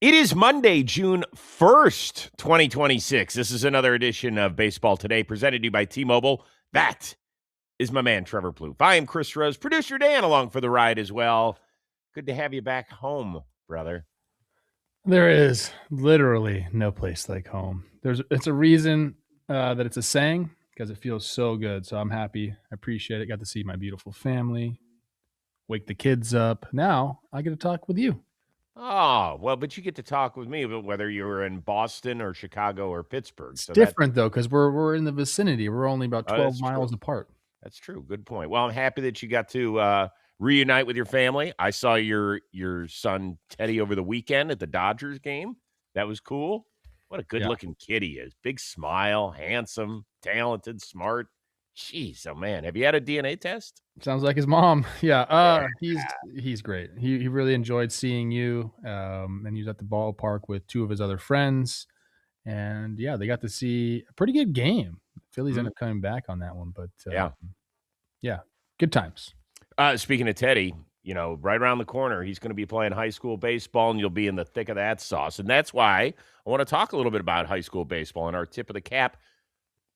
It is Monday, June 1st, 2026. This is another edition of Baseball Today presented to you by T-Mobile. That is my man, Trevor Plouffe. I am Chris Rose, producer Dan, along for the ride as well. Good to have you back home, brother. There is literally no place like home. It's a reason that it's a saying because it feels so good. So I'm happy. I appreciate it. Got to see my beautiful family, wake the kids up. Now I get to talk with you. Oh, well, but you get to talk with me about whether you were in Boston or Chicago or Pittsburgh. It's So different though because we're in the vicinity. We're only about 12 that's true. miles apart. That's true. Good point. Well, I'm happy that you got to reunite with your family. I saw your son Teddy over the weekend at the Dodgers game. That was cool. What a good-looking kid he is. Big smile, handsome, talented, smart. Jeez, oh man. Have you had a DNA test? Sounds like his mom. Yeah. He's great. He really enjoyed seeing you. And he was at the ballpark with two of his other friends. And yeah, they got to see a pretty good game. Phillies ended up coming back on that one, but yeah, good times. Speaking of Teddy, right around the corner, he's going to be playing high school baseball, and you'll be in the thick of that sauce. And that's why I want to talk a little bit about high school baseball. And our tip of the cap,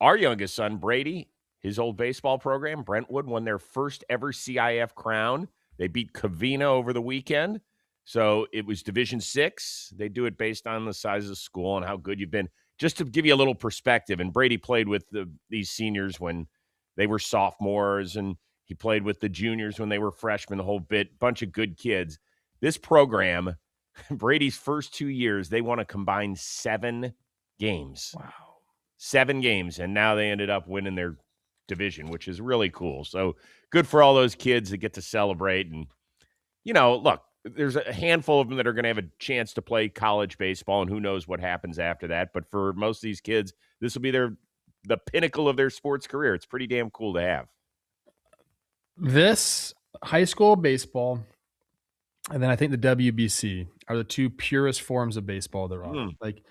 our youngest son, Brady, his old baseball program, Brentwood, won their first ever CIF crown. They beat Covina over the weekend. So it was Division VI. They do it based on the size of the school and how good you've been. Just to give you a little perspective, and Brady played with these seniors when they were sophomores, and he played with the juniors when they were freshmen, the whole bit. Bunch of good kids. This program, Brady's first 2 years, they won a combined 7 games. Wow. 7 games, and now they ended up winning their division, which is really cool. So good for all those kids that get to celebrate. And, look, there's a handful of them that are going to have a chance to play college baseball, and who knows what happens after that. But for most of these kids, this will be the pinnacle of their sports career. It's pretty damn cool to have. This high school baseball, and then I think the WBC are the two purest forms of baseball there are. Like,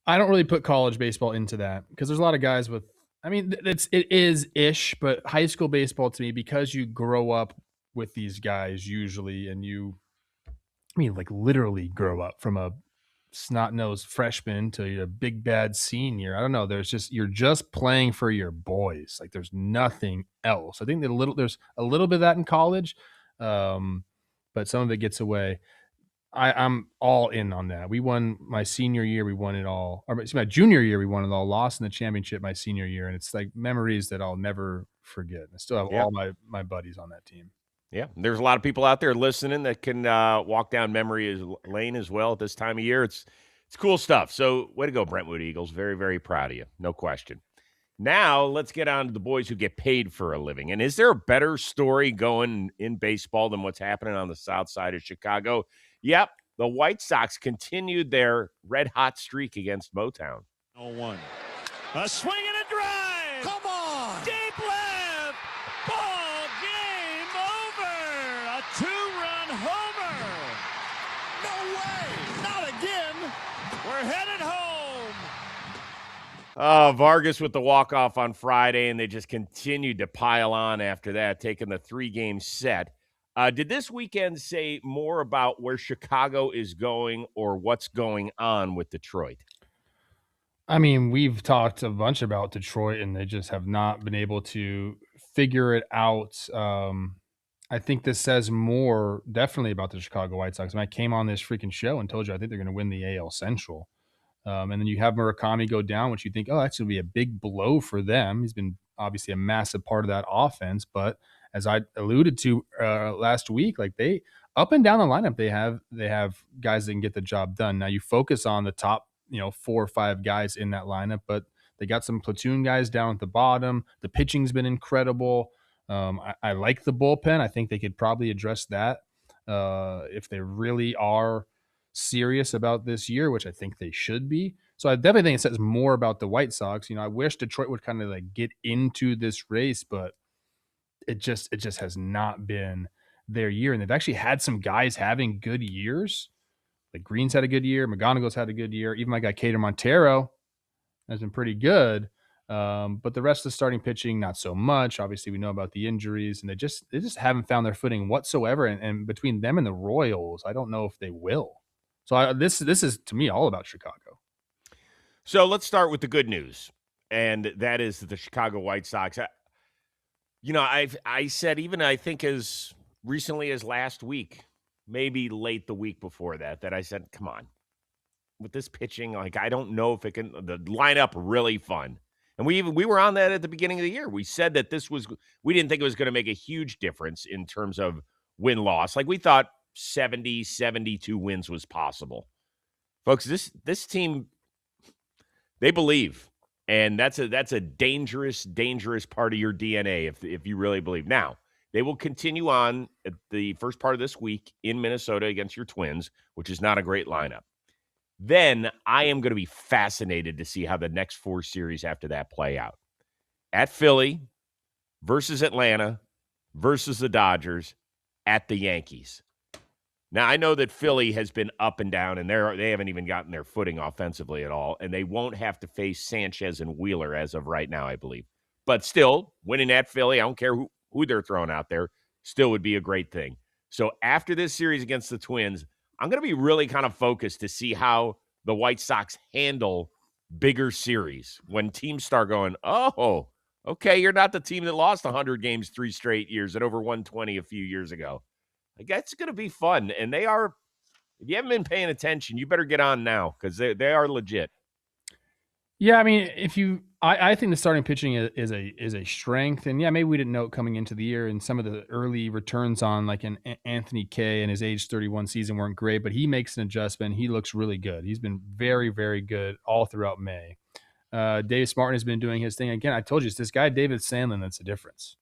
I don't really put college baseball into that because there's a lot of guys with, I mean, it is ish, but high school baseball to me, because you grow up with these guys usually, and like literally grow up from a snot-nosed freshman to a big bad senior. I don't know. You're just playing for your boys. Like, there's nothing else. I think there's a little bit of that in college, but some of it gets away. I'm all in on that. We won my senior year. We won it all. Or my junior year, we won it all. Lost in the championship my senior year, and it's like memories that I'll never forget. I still have all my buddies on that team. Yeah, there's a lot of people out there listening that can walk down memory lane as well at this time of year. It's cool stuff. So way to go, Brentwood Eagles. Very, very proud of you. No question. Now let's get on to the boys who get paid for a living. And is there a better story going in baseball than what's happening on the south side of Chicago? Yep, the White Sox continued their red-hot streak against Motown. 0-1. A swing and a drive. Come on. Deep left. Ball game over. A 2-run homer. No way. Not again. We're headed home. Vargas with the walk-off on Friday, and they just continued to pile on after that, taking the 3-game set. Did this weekend say more about where Chicago is going or what's going on with Detroit? I mean, we've talked a bunch about Detroit, and they just have not been able to figure it out. I think this says more definitely about the Chicago White Sox. I came on this freaking show and told you I think they're going to win the AL Central. And then you have Murakami go down, which you think, oh, that's going to be a big blow for them. He's been obviously a massive part of that offense, but as I alluded to last week, like they up and down the lineup, they have guys that can get the job done. Now you focus on the top, 4 or 5 guys in that lineup, but they got some platoon guys down at the bottom. The pitching's been incredible. I like the bullpen. I think they could probably address that if they really are serious about this year, which I think they should be. So I definitely think it says more about the White Sox. I wish Detroit would kind of like get into this race, but it just has not been their year. And they've actually had some guys having good years. Like Green's had a good year. McGonigal's had a good year. Even my guy, Cater Montero, has been pretty good. But the rest of the starting pitching, not so much. Obviously, we know about the injuries, and they just haven't found their footing whatsoever. And between them and the Royals, I don't know if they will. So this is, to me, all about Chicago. So let's start with the good news, and that is the Chicago White Sox. I said, even I think as recently as last week, maybe late the week before that I said, come on, with this pitching, like, I don't know if it can. The lineup really fun, and we were on that at the beginning of the year. We said that we didn't think it was going to make a huge difference in terms of win loss. Like, we thought 70, 72 wins was possible, folks. This team, they believe. And that's a dangerous, dangerous part of your DNA if you really believe. Now, they will continue on at the first part of this week in Minnesota against your Twins, which is not a great lineup. Then I am going to be fascinated to see how the next 4 series after that play out. At Philly versus Atlanta versus the Dodgers at the Yankees. Now, I know that Philly has been up and down, and they haven't even gotten their footing offensively at all, and they won't have to face Sanchez and Wheeler as of right now, I believe. But still, winning at Philly, I don't care who they're throwing out there, still would be a great thing. So after this series against the Twins, I'm going to be really kind of focused to see how the White Sox handle bigger series when teams start going, oh, okay, you're not the team that lost 100 games 3 straight years and over 120 a few years ago. Like, that's going to be fun. And they are, if you haven't been paying attention, you better get on now because they are legit. Yeah, I mean, I think the starting pitching is a strength, and yeah, maybe we didn't know it coming into the year, and some of the early returns on like an Anthony Kay and his age 31 season weren't great, but he makes an adjustment. He looks really good. He's been very, very good all throughout May. Davis Martin has been doing his thing again. I told you, it's this guy David Sandlin that's the difference.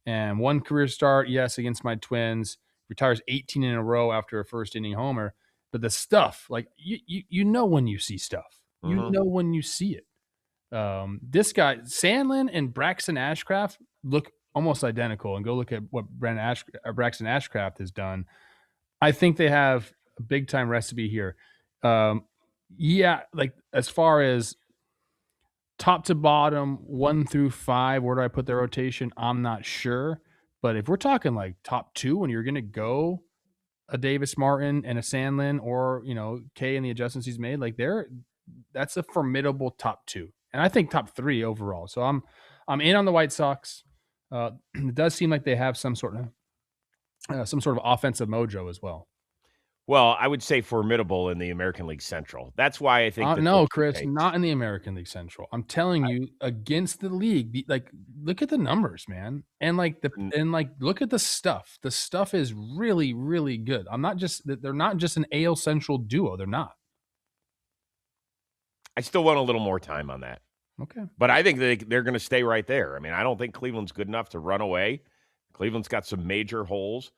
And one career start, yes, against my Twins. Retires 18 in a row after a first inning homer. But the stuff, like you know when you see stuff. You know when you see it. This guy, Sandlin and Braxton Ashcraft, look almost identical. And go look at what Braxton Ashcraft has done. I think they have a big-time recipe here. Yeah, like as far as top to bottom, 1 through 5, where do I put the rotation? I'm not sure. But if we're talking like top 2, when you're going to go a Davis Martin and a Sandlin, or, Kay and the adjustments he's made, like that's a formidable top 2. And I think top 3 overall. So I'm in on the White Sox. It does seem like they have some sort of offensive mojo as well. Well, I would say formidable in the American League Central. That's why I think no, Chris, not in the American League Central. I'm telling you, against the league, like, look at the numbers, man, and look at the stuff. The stuff is really, really good. They're not just an AL Central duo. They're not. I still want a little more time on that. Okay, but I think they're going to stay right there. I mean, I don't think Cleveland's good enough to run away. Cleveland's got some major holes.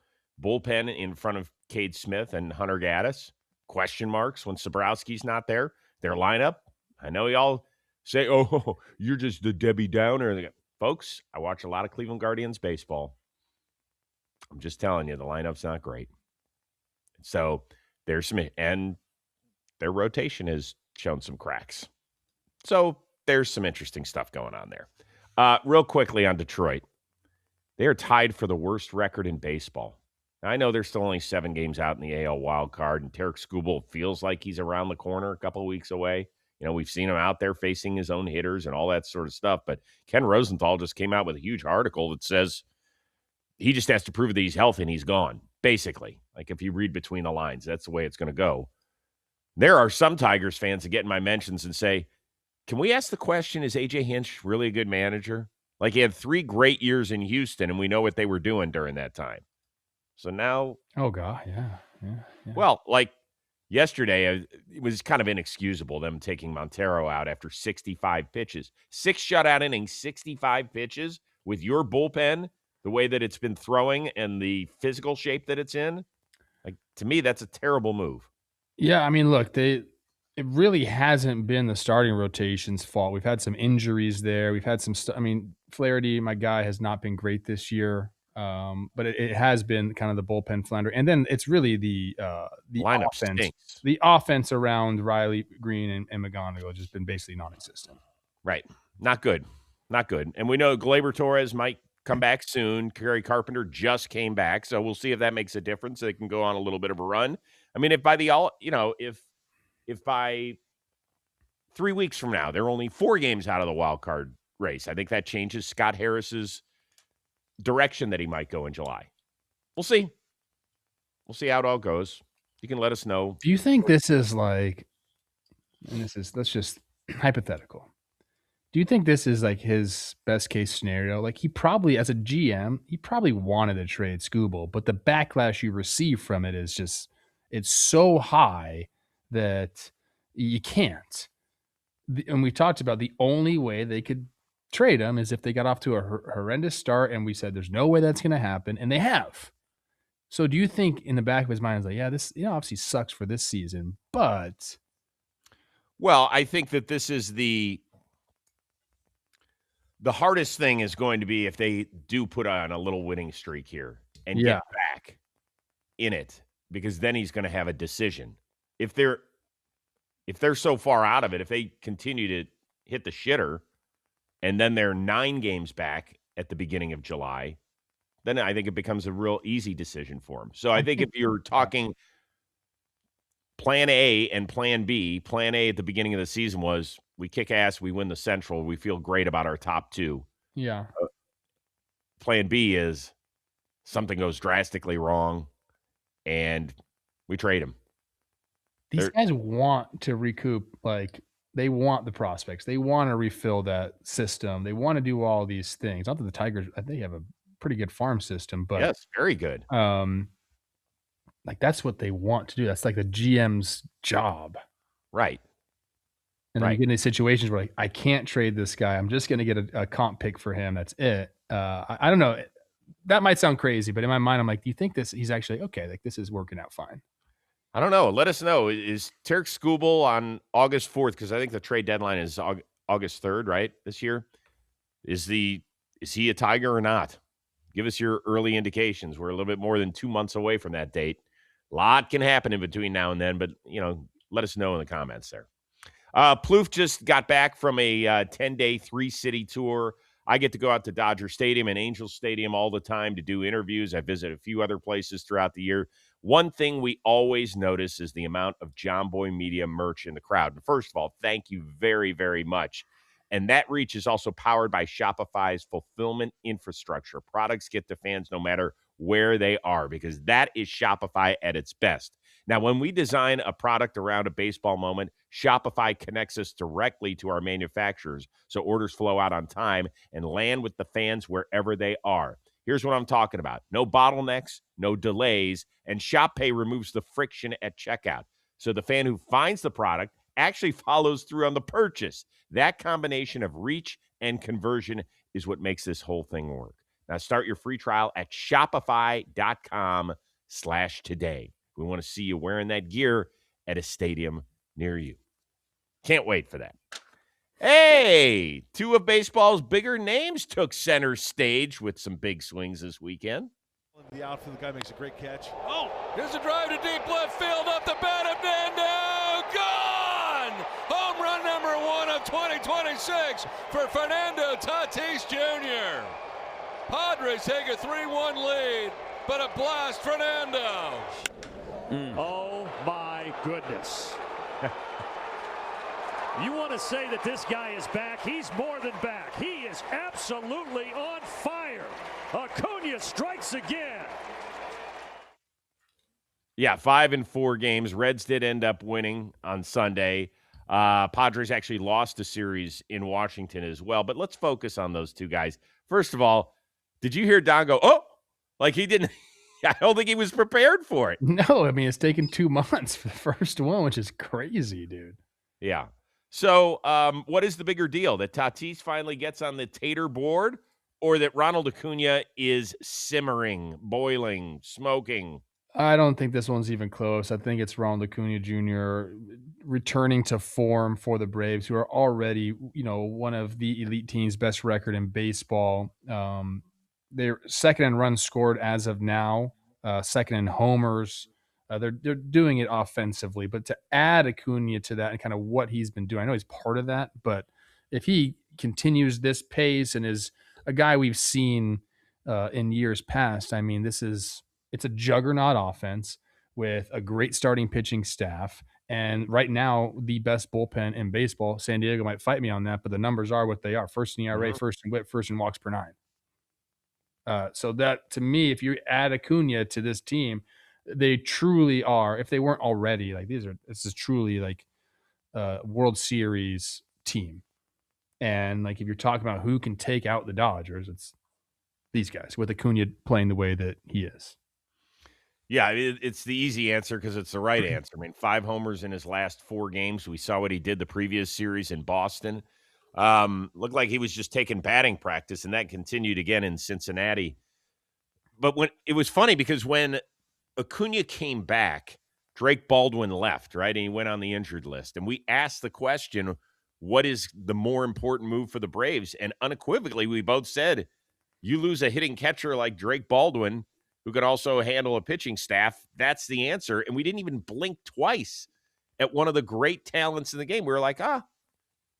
Bullpen in front of Cade Smith and Hunter Gaddis. Question marks when Sobrowski's not there. Their lineup, I know y'all say, oh, you're just the Debbie Downer. Folks, I watch a lot of Cleveland Guardians baseball. I'm just telling you, the lineup's not great. So there's and their rotation has shown some cracks. So there's some interesting stuff going on there. Real quickly on Detroit. They are tied for the worst record in baseball. I know there's still only 7 games out in the AL wild card, and Tarek Skubal feels like he's around the corner a couple of weeks away. We've seen him out there facing his own hitters and all that sort of stuff. But Ken Rosenthal just came out with a huge article that says he just has to prove that he's healthy and he's gone, basically. Like, if you read between the lines, that's the way it's going to go. There are some Tigers fans that get in my mentions and say, can we ask the question, is A.J. Hinch really a good manager? Like, he had 3 great years in Houston, and we know what they were doing during that time. So now, oh God, yeah. Well, like yesterday, it was kind of inexcusable them taking Montero out after 65 pitches, 6 shutout innings, 65 pitches with your bullpen, the way that it's been throwing and the physical shape that it's in. Like, to me, that's a terrible move. Yeah, I mean, look, it really hasn't been the starting rotation's fault. We've had some injuries there. We've had some. Flaherty, my guy, has not been great this year. But it has been kind of the bullpen flounder, and then it's really the lineup offense. Stinks. The offense around Riley, Green, and McGonigal has just been basically non-existent. Right, not good. And we know Gleyber Torres might come back soon. Kerry Carpenter just came back, so we'll see if that makes a difference. They can go on a little bit of a run. I mean, if by 3 weeks from now they're only 4 games out of the wild card race, I think that changes Scott Harris's direction that he might go in July. We'll see. We'll see how it all goes. You can let us know. Do you think this is like, and let's just hypothetical. Do you think this is like his best case scenario? Like he probably, as a GM, he probably wanted to trade Scooble, but the backlash you receive from it is just, it's so high that you can't. And we talked about the only way they could trade him is if they got off to a horrendous start, and we said there's no way that's going to happen, and they have. So do you think in the back of his mind is like, yeah, this obviously sucks for this season, but Well, I think that this is the hardest thing is going to be if they do put on a little winning streak here and Yeah. get back in it, because then he's going to have a decision. If they're so far out of it, if they continue to hit the shitter and then they're 9 games back at the beginning of July, then I think it becomes a real easy decision for him. So I think if you're talking plan A and plan B, plan A at the beginning of the season was we kick ass, we win the Central, we feel great about our top 2. yeah. Plan B is something goes drastically wrong and we trade him. These guys want to recoup, like they want the prospects. They want to refill that system. They want to do all these things. Not that the Tigers, they have a pretty good farm system, but Yes, very good. like that's what they want to do. That's like the GM's job. Right. And then you get into situations where like, I can't trade this guy. I'm just going to get a comp pick for him. That's it. I don't know. That might sound crazy, but in my mind, I'm like, do you think he's actually okay? Like this is working out fine. I don't know. Let us know. Is Tarek Skubal on August 4th? Because I think the trade deadline is August 3rd, right? This year. Is he a Tiger or not? Give us your early indications. We're a little bit more than 2 months away from that date. A lot can happen in between now and then, but let us know in the comments there. Plouffe just got back from a 10-day 3-city tour. I get to go out to Dodger Stadium and Angels Stadium all the time to do interviews. I visit a few other places throughout the year. One thing we always notice is the amount of John Boy Media merch in the crowd. And first of all, thank you very, very much. And that reach is also powered by Shopify's fulfillment infrastructure. Products get to fans no matter where they are, because that is Shopify at its best. Now, when we design a product around a baseball moment, Shopify connects us directly to our manufacturers, so orders flow out on time and land with the fans wherever they are. Here's what I'm talking about. No bottlenecks, no delays, and ShopPay removes the friction at checkout. So the fan who finds the product actually follows through on the purchase. That combination of reach and conversion is what makes this whole thing work. Now start your free trial at shopify.com/today. We want to see you wearing that gear at a stadium near you. Can't wait for that. Hey, 2 of baseball's bigger names took center stage with some big swings this weekend. The outfield guy makes a great catch. Oh, here's a drive to deep left field up the bat of Nando. Gone! Home run number 1 of 2026 for Fernando Tatis Jr. Padres take a 3-1 lead, but a blast Fernando. Oh my goodness. You want to say that this guy is back? He's more than back. He is absolutely on fire. Acuna strikes again. Yeah, 5 in 4 games. Reds did end up winning on Sunday. Padres actually lost a series in Washington as well. But let's focus on those 2 guys. First of all, did you hear Don go, oh, like he didn't? I don't think he was prepared for it. No, I mean, it's taken 2 months for the first one, which is crazy, dude. Yeah. So what is the bigger deal? That Tatis finally gets on the tater board, or that Ronald Acuna is simmering, boiling, smoking? I don't think this one's even close. I think it's Ronald Acuna Jr. returning to form for the Braves, who are already, one of the elite teams' best record in baseball. They're second in runs scored as of now, second in homers. They're doing it offensively, but to add Acuna to that and kind of what he's been doing, I know he's part of that, but if he continues this pace and is a guy we've seen in years past, I mean, it's a juggernaut offense with a great starting pitching staff. And right now, the best bullpen in baseball. San Diego might fight me on that, but the numbers are what they are. First in ERA, first in WHIP, first in walks per nine. So that, to me, if you add Acuna to this team, they truly are, if they weren't already, like this is truly like a World Series team. And like if you're talking about who can take out the Dodgers, it's these guys with Acuna playing the way that he is. Yeah, it's the easy answer because it's the right answer. I mean, 5 homers in his last 4 games. We saw what he did the previous series in Boston. Looked like he was just taking batting practice, and that continued again in Cincinnati. But when it was funny because when Acuna came back, Drake Baldwin left, right? And he went on the injured list. And we asked the question, what is the more important move for the Braves? And unequivocally, we both said, you lose a hitting catcher like Drake Baldwin, who could also handle a pitching staff, that's the answer. And we didn't even blink twice at one of the great talents in the game. We were like,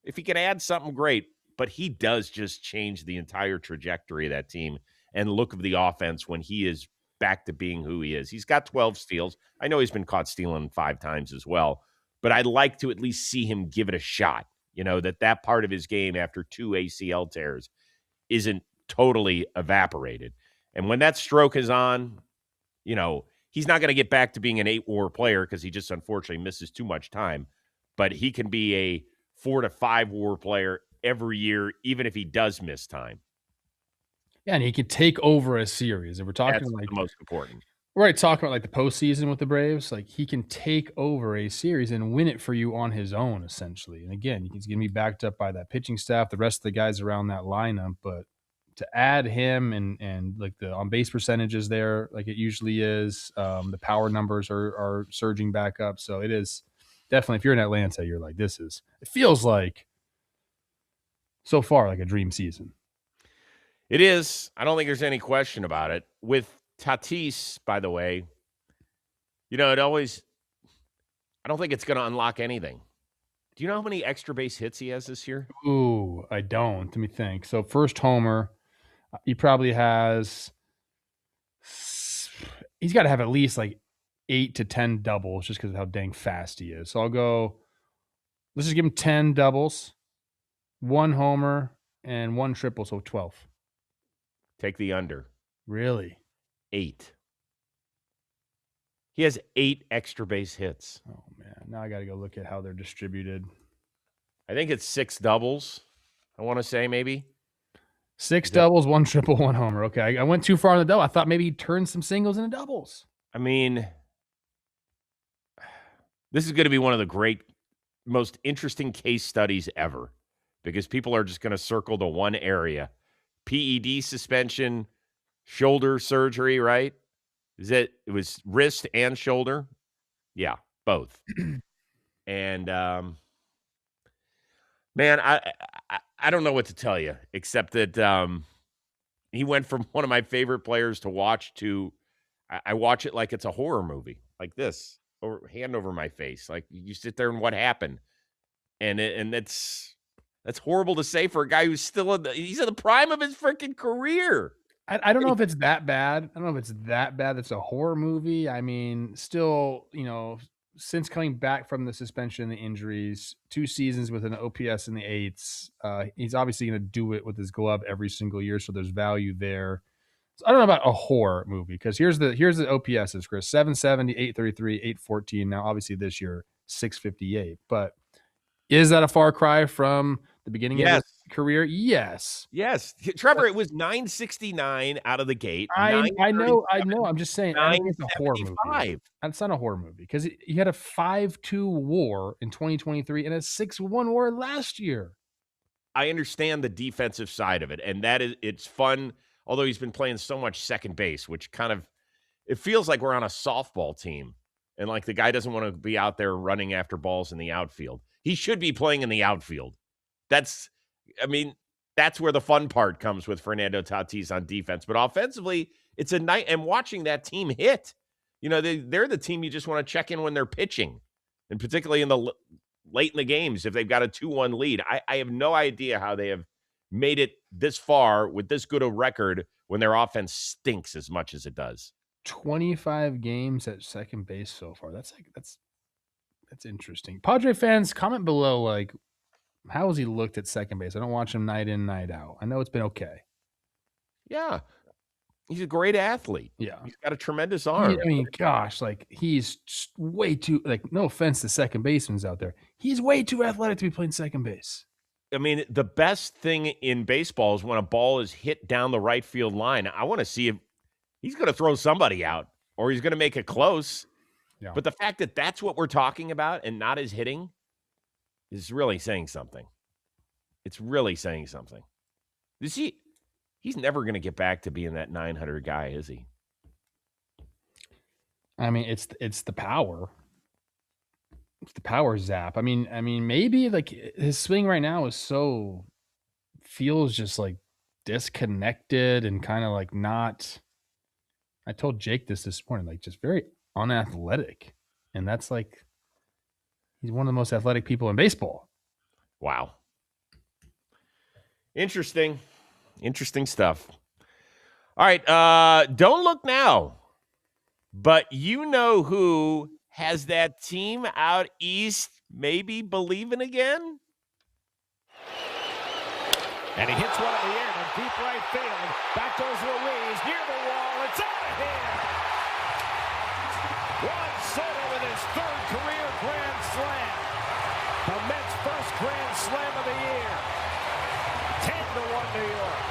if he can add something, great. But he does just change the entire trajectory of that team and look of the offense when he is back to being who he is. He's got 12 steals. I know he's been caught stealing 5 times as well, but I'd like to at least see him give it a shot. You know, that part of his game after 2 ACL tears isn't totally evaporated. And when that stroke is on, you know, he's not going to get back to being an 8-WAR player because he just unfortunately misses too much time. But he can be a 4 to 5 WAR player every year, even if he does miss time. Yeah, and he can take over a series. And we're talking That's like the most important. We're already talking about like the postseason with the Braves. Like he can take over a series and win it for you on his own, essentially. And again, he's going to be backed up by that pitching staff, the rest of the guys around that lineup. But to add him and like the on base percentages there, like it usually is, the power numbers are surging back up. So it is definitely, if you're in Atlanta, you're like, it feels like so far like a dream season. It is. I don't think there's any question about it. With Tatis, by the way, you know, I don't think it's going to unlock anything. Do you know how many extra base hits he has this year? Ooh, I don't. Let me think. So first homer, he probably has, he's got to have at least like 8 to 10 doubles just because of how dang fast he is. So let's just give him 10 doubles, 1 homer, and 1 triple, so 12. Take the under. Really? 8. He has 8 extra base hits. Oh, man. Now I got to go look at how they're distributed. I think it's 6 doubles, I want to say maybe. 6 doubles, 1 triple, 1 homer. Okay, I went too far on the double. I thought maybe he turned some singles into doubles. I mean, this is going to be one of the great, most interesting case studies ever because people are just going to circle to one area. PED suspension, shoulder surgery, right? It was wrist and shoulder? Yeah, both. And, man, I don't know what to tell you, except that he went from one of my favorite players to watch to I watch it like it's a horror movie, like this, hand over my face. Like you sit there and what happened? And that's horrible to say for a guy who's still he's in the prime of his freaking career. I don't know if it's that bad. I don't know if it's that bad. It's a horror movie. I mean, still, you know, since coming back from the suspension and the injuries, 2 seasons with an OPS in the 8s, he's obviously going to do it with his glove every single year, so there's value there. So I don't know about a horror movie because here's the OPSs, Chris: 770, 833, 814. Now, obviously, this year 658. But is that a far cry from the beginning of his career? Yes. Yes. Trevor, it was 969 out of the gate. I know. I'm just saying. I don't think it's a horror movie. It's not a horror movie because he had a 5.2 WAR in 2023 and a 6.1 WAR last year. I understand the defensive side of it, and it's fun. Although he's been playing so much second base, which kind of it feels like we're on a softball team, and like the guy doesn't want to be out there running after balls in the outfield. He should be playing in the outfield. That's where the fun part comes with Fernando Tatis on defense. But offensively, it's a night. And watching that team hit, you know, they're the team you just want to check in when they're pitching, and particularly in the late in the games if they've got a 2-1 lead. I have no idea how they have made it this far with this good a record when their offense stinks as much as it does. 25 games at second base so far. That's interesting. Padre fans, comment below, like, how has he looked at second base? I don't watch him night in, night out. I know it's been okay. Yeah. He's a great athlete. Yeah. He's got a tremendous arm. I mean, gosh, like, he's way too, like, no offense to second basemen out there. He's way too athletic to be playing second base. I mean, the best thing in baseball is when a ball is hit down the right field line. I want to see if he's going to throw somebody out or he's going to make it close. Yeah. But the fact that that's what we're talking about and not his hitting is really saying something. It's really saying something. He's never going to get back to being that 900 guy, is he? I mean, it's the power. It's the power zap. I mean, maybe like his swing right now feels just like disconnected and kind of like not. I told Jake this morning, like just very unathletic, and that's like he's one of the most athletic people in baseball. Wow. Interesting stuff. All right, don't look now, but you know who has that team out east maybe believing again? And he hits one in the air to deep right field. Back goes Ruiz near the wall. It's out of here. Juan Soto with his third career grand slam. The Mets' first grand slam of the year. 10-1 New York.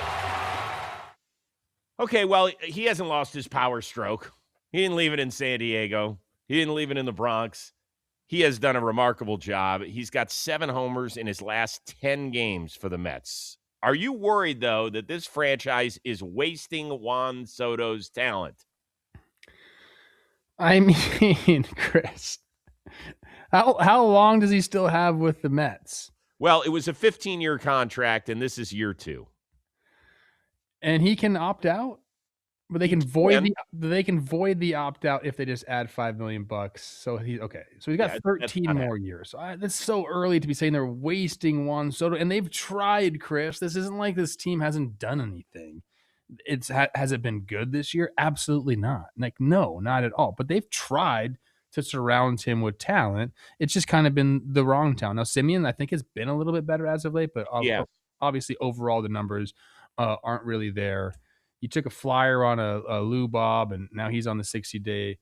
Okay, well, he hasn't lost his power stroke. He didn't leave it in San Diego. He didn't leave it in the Bronx. He has done a remarkable job. He's got 7 homers in his last 10 games for the Mets. Are you worried, though, that this franchise is wasting Juan Soto's talent? I mean, Chris, how long does he still have with the Mets? Well, it was a 15-year contract, and this is year 2. And he can opt out, but they can void the opt out if they just add $5 million. So he's got 13 more years. So that's so early to be saying they're wasting Juan Soto, and they've tried, Chris. This isn't like this team hasn't done anything. Has it been good this year? Absolutely not. Like, no, not at all. But they've tried to surround him with talent. It's just kind of been the wrong talent. Now, Simeon, I think, has been a little bit better as of late, but obviously overall the numbers aren't really there. You took a flyer on a Lou Bob, and now he's on the 60-day.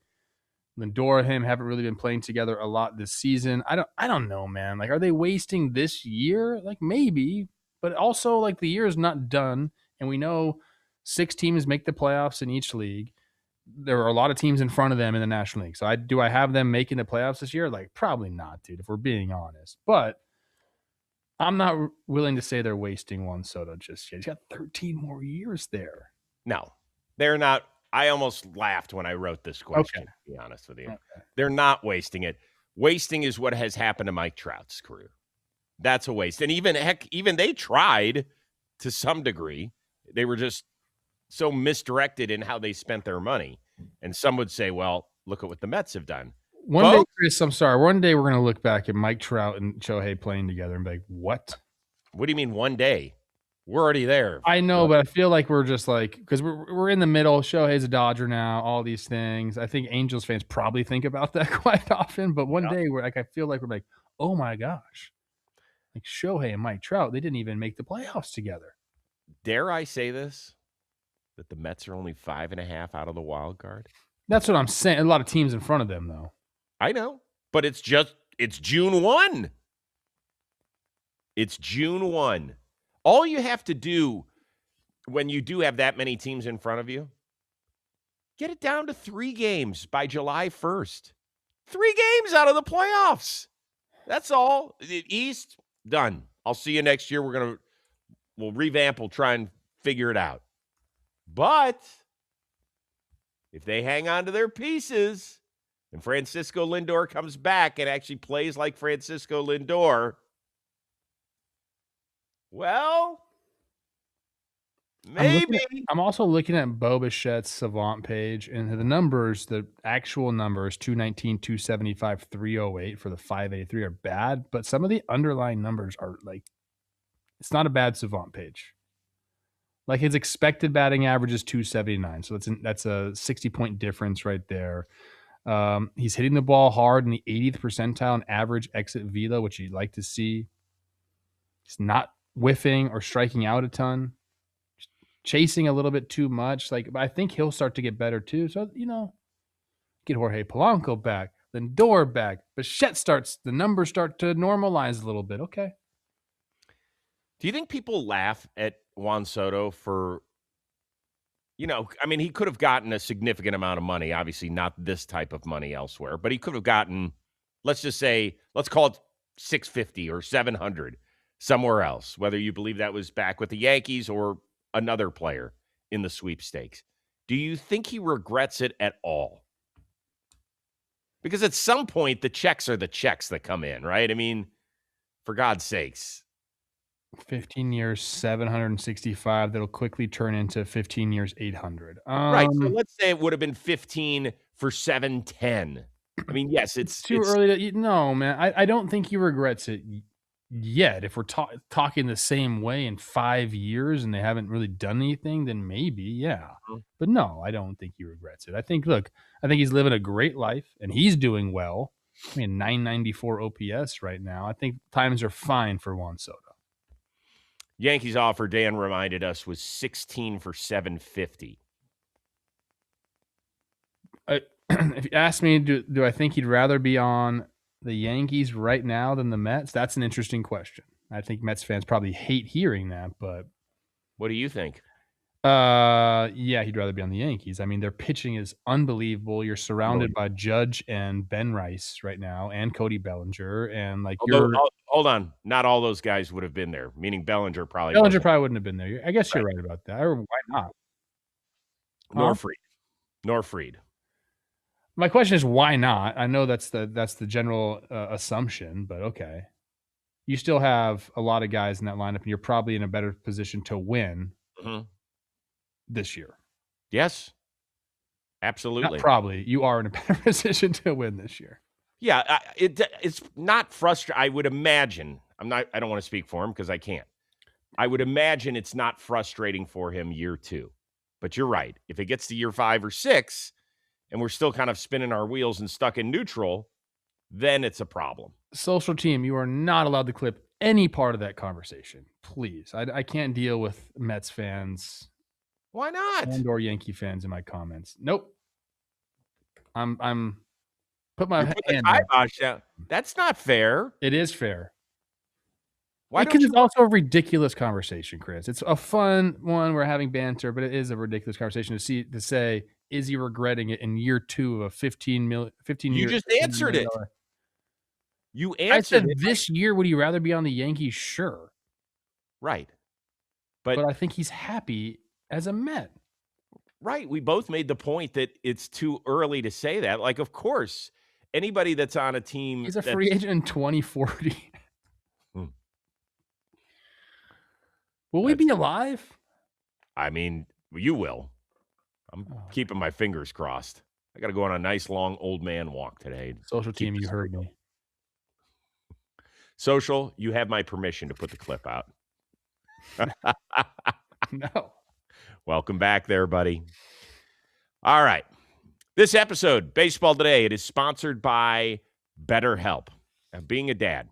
Lindor and him haven't really been playing together a lot this season. I don't know, man. Like, are they wasting this year? Like, maybe, but also like the year is not done, and we know 6 teams make the playoffs in each league. There are a lot of teams in front of them in the National League. So do I have them making the playoffs this year? Like, probably not, dude, if we're being honest. But I'm not willing to say they're wasting Juan Soto just yet. He's got 13 more years there. No, they're not. I almost laughed when I wrote this question, to be honest with you. Okay. They're not wasting it. Wasting is what has happened to Mike Trout's career. That's a waste. And even they tried to some degree. They were just so misdirected in how they spent their money. And some would say, well, look at what the Mets have done. One day, Chris, I'm sorry. One day we're going to look back at Mike Trout and Shohei playing together and be like, what? What do you mean one day? We're already there. I know, but I feel like we're just like, because we're in the middle. Shohei's a Dodger now, all these things. I think Angels fans probably think about that quite often. But one day we're like, I feel like we're like, oh my gosh. Like Shohei and Mike Trout, they didn't even make the playoffs together. Dare I say this? That the Mets are only 5.5 out of the wild card? That's what I'm saying. A lot of teams in front of them, though. I know, but it's June 1. It's June 1. All you have to do when you do have that many teams in front of you, get it down to 3 games by July 1st. 3 games out of the playoffs. That's all. The East, done. I'll see you next year. We'll revamp. We'll try and figure it out. But if they hang on to their pieces and Francisco Lindor comes back and actually plays like Francisco Lindor, well, maybe. I'm also looking at Bo Bichette's Savant page, and the actual numbers, 219, 275, 308 for the 583 are bad, but some of the underlying numbers are like, it's not a bad Savant page. Like his expected batting average is 279. So that's a 60-point difference right there. He's hitting the ball hard in the 80th percentile in average exit velo, which you'd like to see. He's not whiffing or striking out a ton, chasing a little bit too much. But I think he'll start to get better too. So, get Jorge Polanco back, Lindor back. Bichette the numbers start to normalize a little bit. Okay. Do you think people laugh at Juan Soto for, he could have gotten a significant amount of money, obviously not this type of money elsewhere, but he could have gotten, let's call it 650 or 700 somewhere else, whether you believe that was back with the Yankees or another player in the sweepstakes. Do you think he regrets it at all? Because at some point, the checks are the checks that come in, right? I mean, for God's sakes. 15 years, 765. That'll quickly turn into 15 years, 800. Right. So let's say it would have been 15 for 710. I mean, yes, it's too early. No, man. I don't think he regrets it yet. If we're talking the same way in 5 years and they haven't really done anything, then maybe, yeah. But no, I don't think he regrets it. I think he's living a great life and he's doing well. 994 OPS right now. I think times are fine for Juan Soto. Yankees offer, Dan reminded us, was 16 for 750. If you ask me, do I think he'd rather be on the Yankees right now than the Mets? That's an interesting question. I think Mets fans probably hate hearing that, but what do you think? Yeah, he'd rather be on the Yankees. I mean, their pitching is unbelievable. You're surrounded by Judge and Ben Rice right now, and Cody Bellinger, and hold on, not all those guys would have been there. Meaning Bellinger probably wouldn't have been there. I guess you're right about that. Or why not? Nor Fried. My question is why not? I know that's the general assumption, but okay. You still have a lot of guys in that lineup, and you're probably in a better position to win this year. Yes, absolutely. Not probably. You are in a better position to win this year. Yeah, it's not frustrating. I would imagine. I don't want to speak for him because I can't. I would imagine it's not frustrating for him year 2. But you're right. If it gets to year 5 or 6 and we're still kind of spinning our wheels and stuck in neutral, then it's a problem. Social team, you are not allowed to clip any part of that conversation. Please. I can't deal with Mets fans. Why not? And/or Yankee fans in my comments. Nope. I'm put my hand down. That's not fair. It is fair. Why? Because it's also a ridiculous conversation, Chris. It's a fun one. We're having banter, but it is a ridiculous conversation to say, is he regretting it in year 2 of a 15 years? You just answered it. You answered I said it. This year, would he rather be on the Yankees? Sure. Right. But I think he's happy as a Met. Right. We both made the point that it's too early to say that. Like, of course, anybody that's on a team. He's a free agent in 2040. Will we be alive? I mean, you will. I'm keeping my fingers crossed. I got to go on a nice long old man walk today. Social team, you heard me. Social, you have my permission to put the clip out. No. Welcome back there, buddy. All right. This episode, Baseball Today, it is sponsored by BetterHelp. Now, being a dad,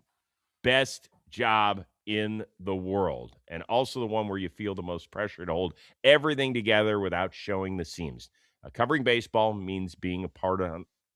best job in the world, and also the one where you feel the most pressure to hold everything together without showing the seams. Covering baseball means being a part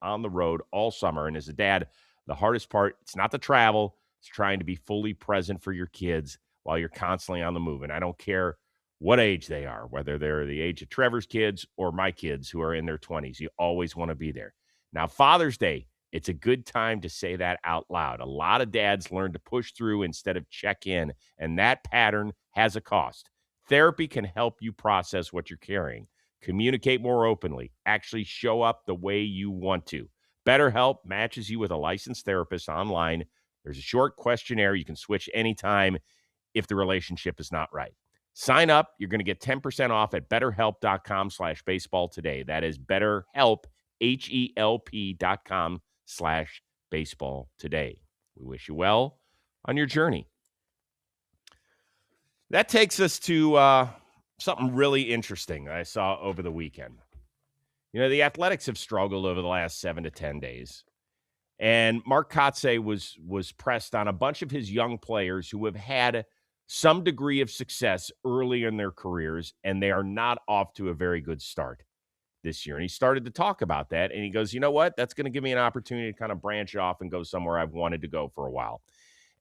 on the road all summer, and as a dad, the hardest part, it's not the travel, it's trying to be fully present for your kids while you're constantly on the move. And I don't care what age they are, whether they're the age of Trevor's kids or my kids who are in their 20s. You always want to be there. Now, Father's Day, it's a good time to say that out loud. A lot of dads learn to push through instead of check in, and that pattern has a cost. Therapy can help you process what you're carrying, communicate more openly, actually show up the way you want to. BetterHelp matches you with a licensed therapist online. There's a short questionnaire. You can switch anytime if the relationship is not right. Sign up. You're going to get 10% off at betterhelp.com/baseball today. That is BetterHelp, HELP.com/baseball today. We wish you well on your journey. That takes us to something really interesting I saw over the weekend. You know, the Athletics have struggled over the last 7 to 10 days. And Mark Kotsay was pressed on a bunch of his young players who have had some degree of success early in their careers, and they are not off to a very good start this year. And he started to talk about that, and he goes, you know what? That's going to give me an opportunity to kind of branch off and go somewhere I've wanted to go for a while.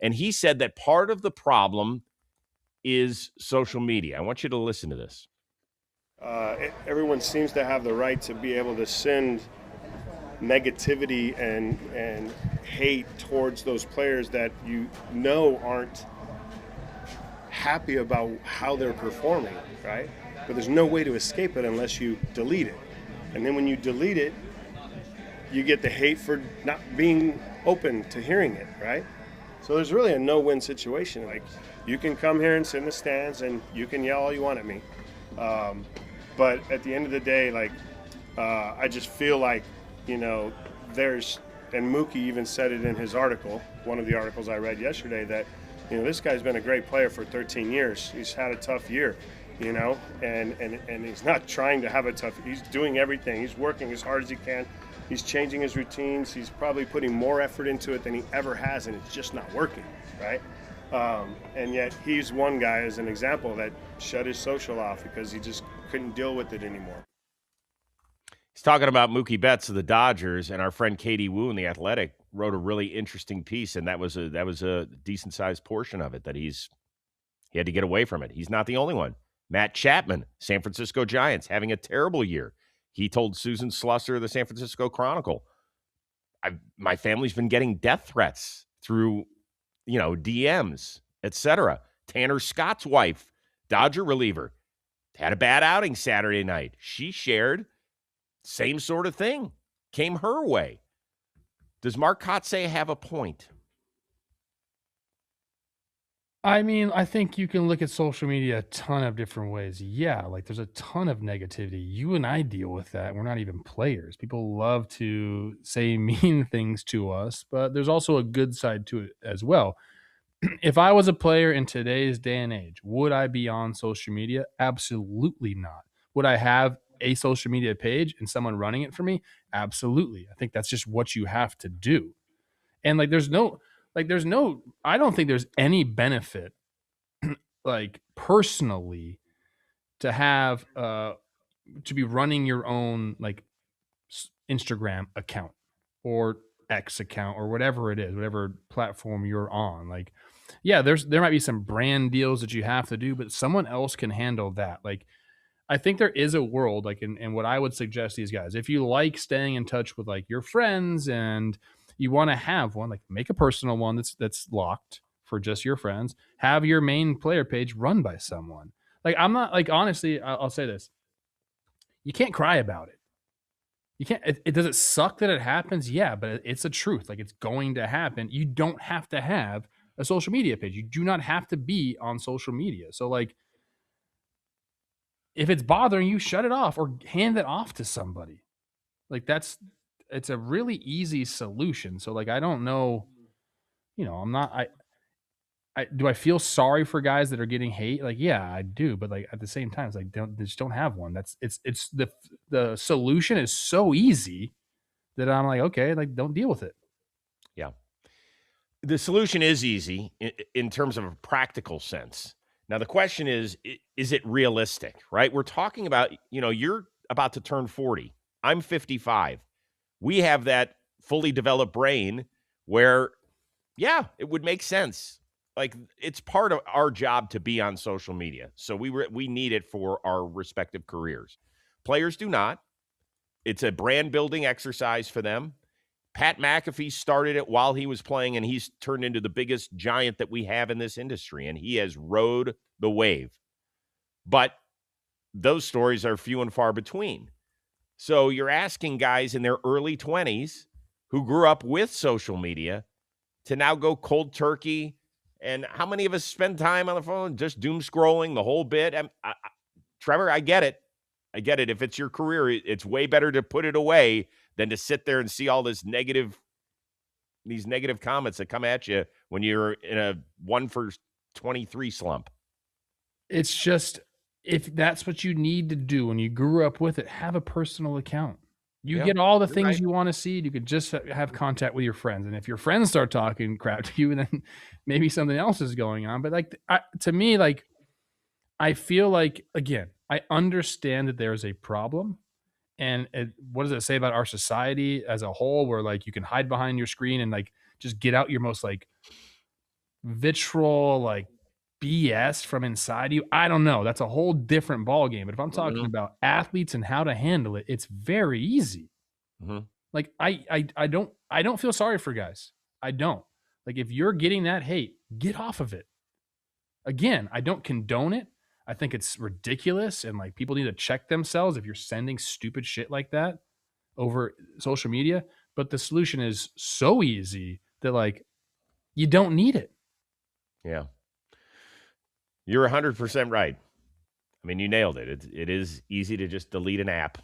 And he said that part of the problem is social media. I want you to listen to this. Everyone seems to have the right to be able to send negativity and hate towards those players that you know aren't happy about how they're performing, right? But there's no way to escape it unless you delete it. And then when you delete it, you get the hate for not being open to hearing it, right? So there's really a no-win situation. Like, you can come here and sit in the stands and you can yell all you want at me. But at the end of the day, like, I just feel like, you know, and Mookie even said it in his article, one of the articles I read yesterday, that, you know, this guy's been a great player for 13 years. He's had a tough year, you know, and he's not trying to have a tough, he's doing everything. He's working as hard as he can. He's changing his routines. He's probably putting more effort into it than he ever has, and it's just not working, right? And yet he's one guy, as an example, that shut his social off because he just couldn't deal with it anymore. He's talking about Mookie Betts of the Dodgers, and our friend Katie Wu in The Athletic wrote a really interesting piece, and that was a decent-sized portion of it, that he had to get away from it. He's not the only one. Matt Chapman, San Francisco Giants, having a terrible year. He told Susan Slusser of the San Francisco Chronicle, my family's been getting death threats through, you know, DMs, etc. Tanner Scott's wife, Dodger reliever, had a bad outing Saturday night. She shared same sort of thing, came her way. Does Mark Kotsay have a point? I mean, I think you can look at social media a ton of different ways. Yeah, like there's a ton of negativity. You and I deal with that. We're not even players. People love to say mean things to us, but there's also a good side to it as well. If I was a player in today's day and age, would I be on social media? Absolutely not. Would I have a social media page and someone running it for me? Absolutely. I think that's just what you have to do. And I don't think there's any benefit, like personally, to have to be running your own like Instagram account or X account or whatever it is, whatever platform you're on. Like, yeah, there might be some brand deals that you have to do, but someone else can handle that. Like, I think there is a world, like, and what I would suggest these guys, if you like staying in touch with like your friends and you want to have one, like make a personal one that's locked for just your friends, have your main player page run by someone. Like, I'm not, like, honestly, I'll say this. You can't cry about it. You can't, does it suck that it happens? Yeah, but it's a truth. Like, it's going to happen. You don't have to have a social media page. You do not have to be on social media. So, like, if it's bothering you, shut it off or hand it off to somebody. Like, it's a really easy solution. So, like, I don't know, you know, do I feel sorry for guys that are getting hate? Like, yeah, I do. But like at the same time, it's like, they just don't have one. It's the solution is so easy that I'm like, okay, like, don't deal with it. Yeah. The solution is easy in terms of a practical sense. Now, the question is it realistic, right? We're talking about, you know, you're about to turn 40. I'm 55. We have that fully developed brain where, yeah, it would make sense. Like, it's part of our job to be on social media. So we need it for our respective careers. Players do not. It's a brand building exercise for them. Pat McAfee started it while he was playing, and he's turned into the biggest giant that we have in this industry, and he has rode the wave. But those stories are few and far between. So you're asking guys in their early 20s who grew up with social media to now go cold turkey. And how many of us spend time on the phone just doom scrolling the whole bit? Trevor, I get it. I get it. If it's your career, it's way better to put it away than to sit there and see all these negative comments that come at you when you're in a 1 for 23 slump. It's just, if that's what you need to do and you grew up with it, have a personal account. You Yeah, get all the you're things right. you want to see. You could just have contact with your friends. And if your friends start talking crap to you, then maybe something else is going on. But like to me, like I feel like, again, I understand that there's a problem. And what does it say about our society as a whole, where like you can hide behind your screen and like just get out your most like vitriol, like BS from inside you? I don't know. That's a whole different ball game. But if I'm talking Mhm, about athletes and how to handle it, it's very easy. mhm. Like I don't feel sorry for guys. I don't. Like if you're getting that hate, get off of it. Again, I don't condone it. I think it's ridiculous and like people need to check themselves if you're sending stupid shit like that over social media, but the solution is so easy that like you don't need it. Yeah. You're 100% right. I mean, you nailed it. It is easy to just delete an app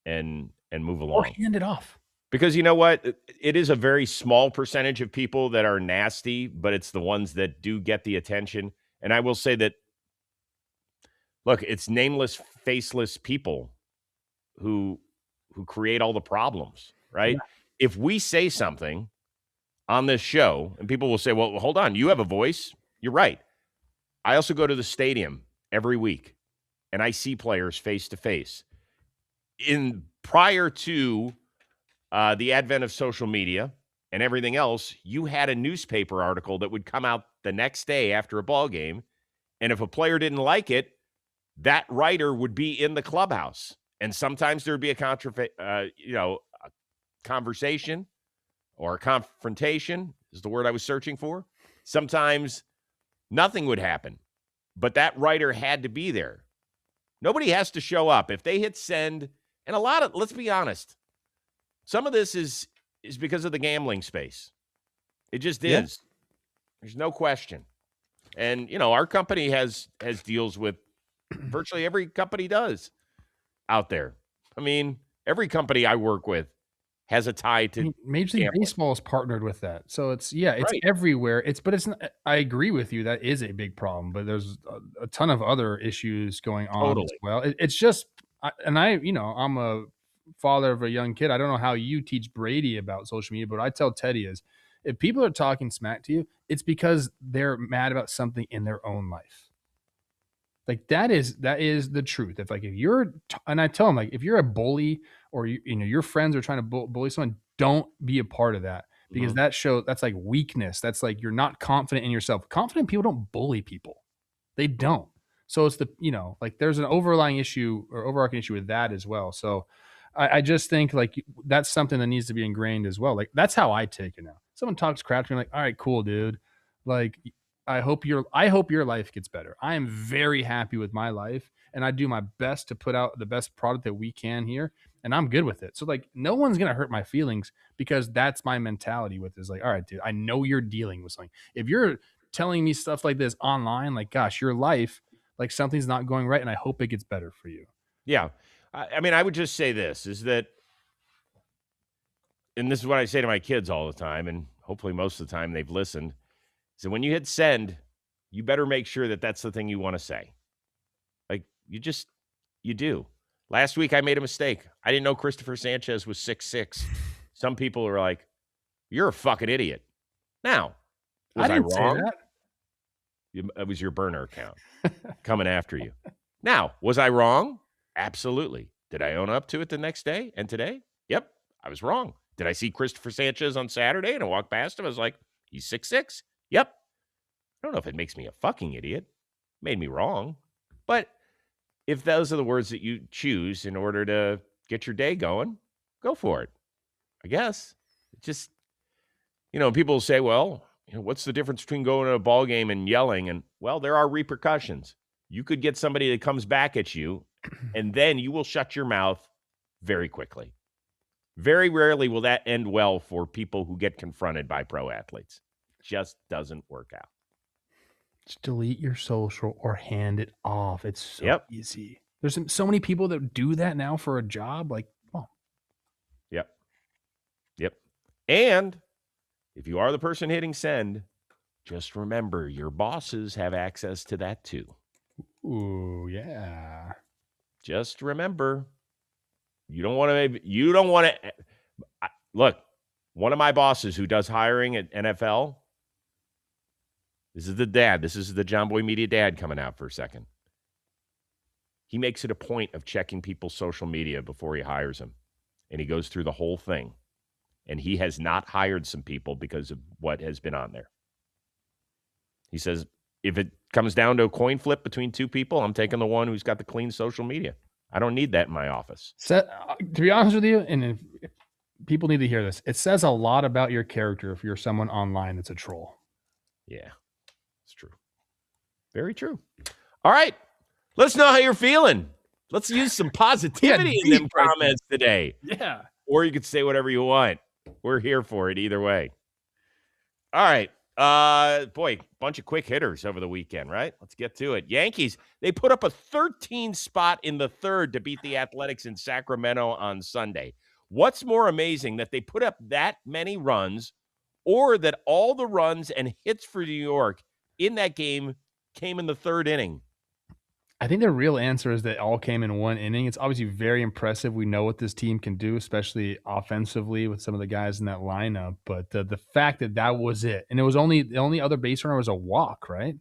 and move Or along. hand it off. Because you know what? It is a very small percentage of people that are nasty, but it's the ones that do get the attention. And I will say that, look, it's nameless, faceless people who create all the problems, Yeah. right? If we say something on this show and people will say, well, hold on, you have a voice. You're right. I also go to the stadium every week and I see players face to face. In prior to the advent of social media and everything else, you had a newspaper article that would come out the next day after a ball game, and if a player didn't like it, that writer would be in the clubhouse, and sometimes there would be a conversation or a confrontation is the word I was searching for. Sometimes nothing would happen, but that writer had to be there. Nobody has to show up. If they hit send, and a lot of, let's be honest, some of this is because of the gambling space. It just is. Yeah. There's no question. And, our company has deals with virtually every company does out there. I mean, every company I work with has a tie I to mean, Major League gambling. Baseball is partnered with that. So it's Right. everywhere. But it's not, I agree with you. That is a big problem, but there's a ton of other issues going on as Totally. well. It's just, I'm a father of a young kid. I don't know how you teach Brady about social media, but I tell Teddy is if people are talking smack to you, it's because they're mad about something in their own life. Like that is the truth. If you're, and I tell them, like, if you're a bully or your friends are trying to bully someone, don't be a part of that, because that's like weakness. That's like you're not confident in yourself. Confident people don't bully people. They don't. So it's like there's an overlying issue or overarching issue with that as well. So I just think like that's something that needs to be ingrained as well. Like that's how I take it now. Someone talks crap to me, like, all right, cool, dude. Like I hope your life gets better. I am very happy with my life and I do my best to put out the best product that we can here, and I'm good with it. So like no one's going to hurt my feelings, because that's my mentality with this. Like, all right, dude, I know you're dealing with something. If you're telling me stuff like this online, like, gosh, your life, like something's not going right and I hope it gets better for you. Yeah. I mean, I would just say this is that, and this is what I say to my kids all the time, and hopefully most of the time they've listened. So when you hit send, you better make sure that that's the thing you want to say. Like you do. Last week I made a mistake. I didn't know Christopher Sanchez was 6'6". Some people are like, "You're a fucking idiot." Now, was I didn't say wrong? that. It was your burner account coming after you. Now, was I wrong? Absolutely. Did I own up to it the next day and today? Yep, I was wrong. Did I see Christopher Sanchez on Saturday and I walked past him? I was like, he's 6'6"? Yep. I don't know if it makes me a fucking idiot. Made me wrong. But if those are the words that you choose in order to get your day going, go for it. I guess. It just, people will say, well, what's the difference between going to a ball game and yelling? And, well, there are repercussions. You could get somebody that comes back at you, and then you will shut your mouth very quickly. Very rarely will that end well for people who get confronted by pro athletes. Just doesn't work out. Just delete your social or hand it off. It's so Yep. easy. There's so many people that do that now for a job. Like, oh, Yep. And if you are the person hitting send, just remember your bosses have access to that too. Ooh, yeah. Just remember, you don't want to look, one of my bosses who does hiring at NFL, this is the dad. This is the John Boy Media dad coming out for a second. He makes it a point of checking people's social media before he hires them. And he goes through the whole thing. And he has not hired some people because of what has been on there. He says, if it comes down to a coin flip between two people, I'm taking the one who's got the clean social media. I don't need that in my office. To be honest with you, and if people need to hear this, it says a lot about your character if you're someone online that's a troll. Yeah, it's true. Very true. All right. Let's know how you're feeling. Let's use some positivity in them comments today. Yeah. Or you could say whatever you want. We're here for it either way. All right. Boy, bunch of quick hitters over the weekend, right? Let's get to it. Yankees, they put up a 13 spot in the third to beat the Athletics in Sacramento on Sunday. What's more amazing, that they put up that many runs, or that all the runs and hits for New York in that game came in the third inning? I think the real answer is that all came in one inning. It's obviously very impressive. We know what this team can do, especially offensively with some of the guys in that lineup. But the fact that was it, and it was the only other base runner was a walk, right?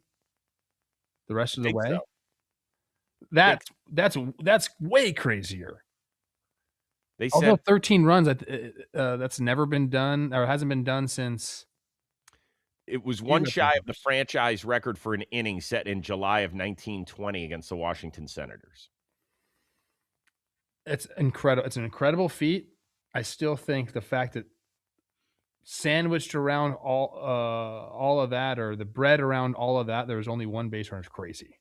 The rest of the way. So. That's way crazier. They said 13 runs. That's never been done, or hasn't been done since. It was one shy of the franchise record for an inning set in July of 1920 against the Washington Senators. It's incredible. It's an incredible feat. I still think the fact that sandwiched around all of that, or the bread around all of that, there was only one base runner is crazy.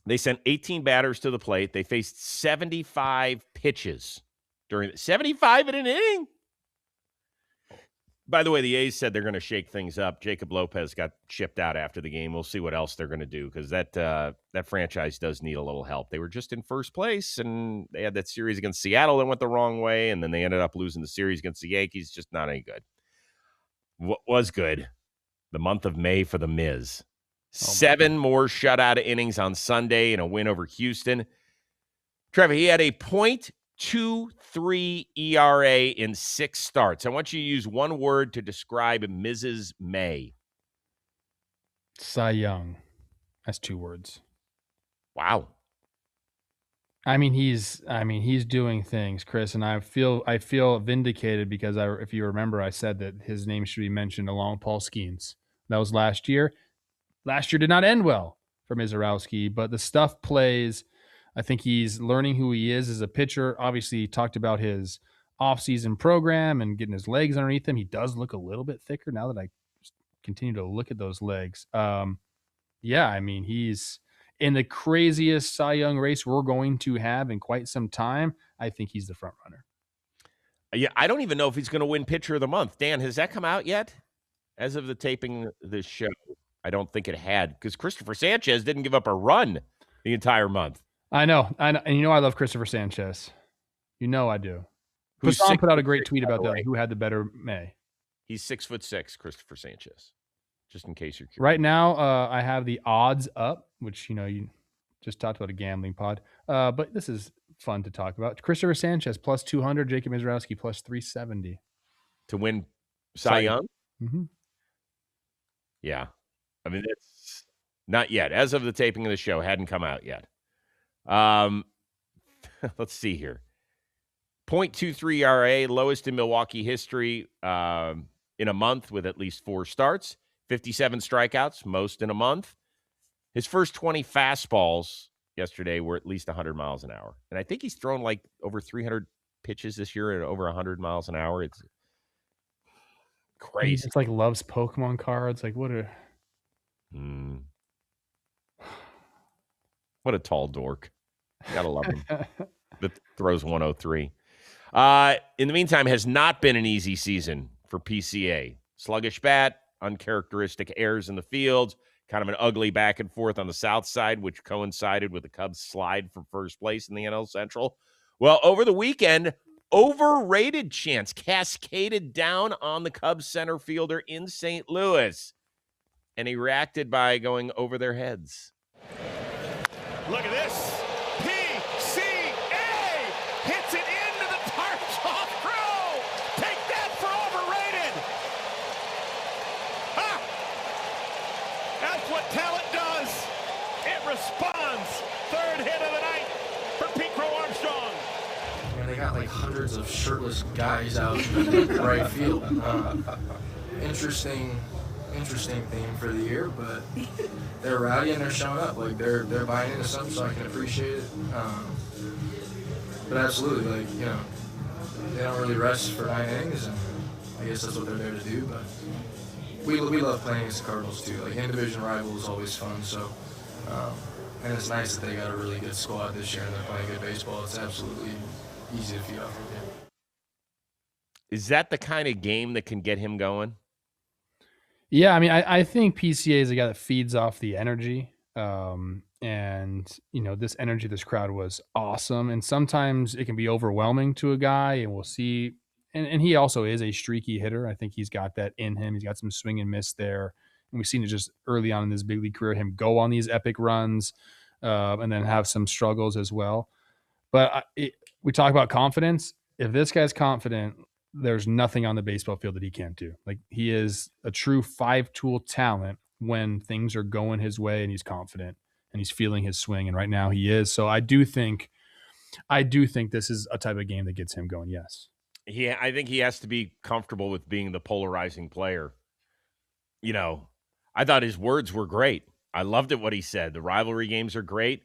They sent 18 batters to the plate. They faced 75 pitches during 75 in an inning. By the way, the A's said they're going to shake things up. Jacob Lopez got shipped out after the game. We'll see what else they're going to do, because that franchise does need a little help. They were just in first place, and they had that series against Seattle that went the wrong way, and then they ended up losing the series against the Yankees. Just not any good. What was good? The month of May for the Miz. 7 more shutout innings on Sunday in a win over Houston. Trevor, he had a .23 ERA in 6 starts. I want you to use one word to describe Mrs. May. Cy Young. That's 2 words. Wow. I mean, he's doing things, Chris, and I feel vindicated because if you remember, I said that his name should be mentioned along with Paul Skeens. That was last year. Last year did not end well for Mizorowski, but the stuff plays. I think he's learning who he is as a pitcher. Obviously, he talked about his offseason program and getting his legs underneath him. He does look a little bit thicker now that I continue to look at those legs. Yeah, I mean, he's in the craziest Cy Young race we're going to have in quite some time. I think he's the front runner. Yeah, I don't even know if he's going to win Pitcher of the Month. Dan, has that come out yet? As of the taping of this show, I don't think it had, because Christopher Sanchez didn't give up a run the entire month. I know. And you know I love Christopher Sanchez. You know I do. Hassan put out a great tweet about that. Like, who had the better May? He's 6'6", Christopher Sanchez. Just in case you're curious. Right now, I have the odds up, which you just talked about a gambling pod. But this is fun to talk about. Christopher Sanchez plus 200, Jacob Mizorowski plus 370 to win Cy Young. Mm-hmm. Yeah, I mean it's not yet. As of the taping of the show, hadn't come out yet. Let's see here. .23 ERA, lowest in Milwaukee history in a month with at least 4 starts. 57 strikeouts, most in a month. His first 20 fastballs yesterday were at least 100 miles an hour. And I think he's thrown like over 300 pitches this year at over 100 miles an hour. It's crazy. It's like loves Pokemon cards. Like what a what a tall dork. Gotta love him. That throws 103. In the meantime, has not been an easy season for PCA. Sluggish bat, uncharacteristic errors in the field, kind of an ugly back and forth on the south side, which coincided with the Cubs' slide for first place in the NL Central. Well, over the weekend, overrated chants cascaded down on the Cubs center fielder in St. Louis, and he reacted by going over their heads. Look at this. PCA hits it into the tarps off Crow. Take that for overrated. Ha! That's what talent does. It responds. Third hit of the night for Pete Crow Armstrong. And they got like hundreds of shirtless guys out in right field. Interesting theme for the year, but they're rowdy and they're showing up. Like they're buying into something, so I can appreciate it. But absolutely, like, you know, they don't really rest for 9 innings, and I guess that's what they're there to do. But we love playing against the Cardinals too. Like in-division rival is always fun. So, and it's nice that they got a really good squad this year and they're playing good baseball. It's absolutely easy to feed off of. Is that the kind of game that can get him going? Yeah, I mean, I think PCA is a guy that feeds off the energy. And, you know, this energy, this crowd was awesome. And sometimes it can be overwhelming to a guy, and we'll see. And he also is a streaky hitter. I think he's got that in him. He's got some swing and miss there. And we've seen it just early on in his big league career, him go on these epic runs and then have some struggles as well. But we talk about confidence. If this guy's confident, there's nothing on the baseball field that he can't do. Like, he is a true 5-tool talent when things are going his way and he's confident and he's feeling his swing. And right now he is. So I do think this is a type of game that gets him going. Yes. I think he has to be comfortable with being the polarizing player. You know, I thought his words were great. I loved it what he said. The rivalry games are great,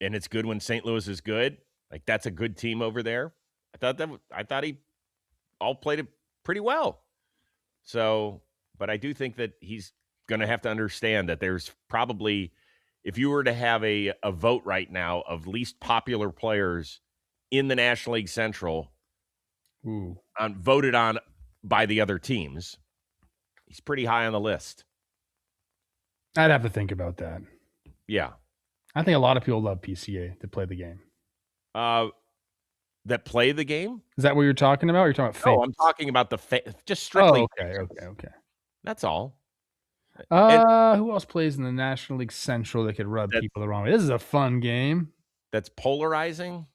and it's good when St. Louis is good. Like, that's a good team over there. I thought he all played it pretty well. So, but I do think that he's going to have to understand that there's probably, if you were to have a vote right now of least popular players in the National League Central, voted on by the other teams, he's pretty high on the list. I'd have to think about that. Yeah. I think a lot of people love PCA to play the game. That play the game? Is that what you're talking about? Or you're talking about fans? No, I'm talking about just strictly. Oh, okay. That's all. Who else plays in the National League Central that could rub people the wrong way? This is a fun game. That's polarizing.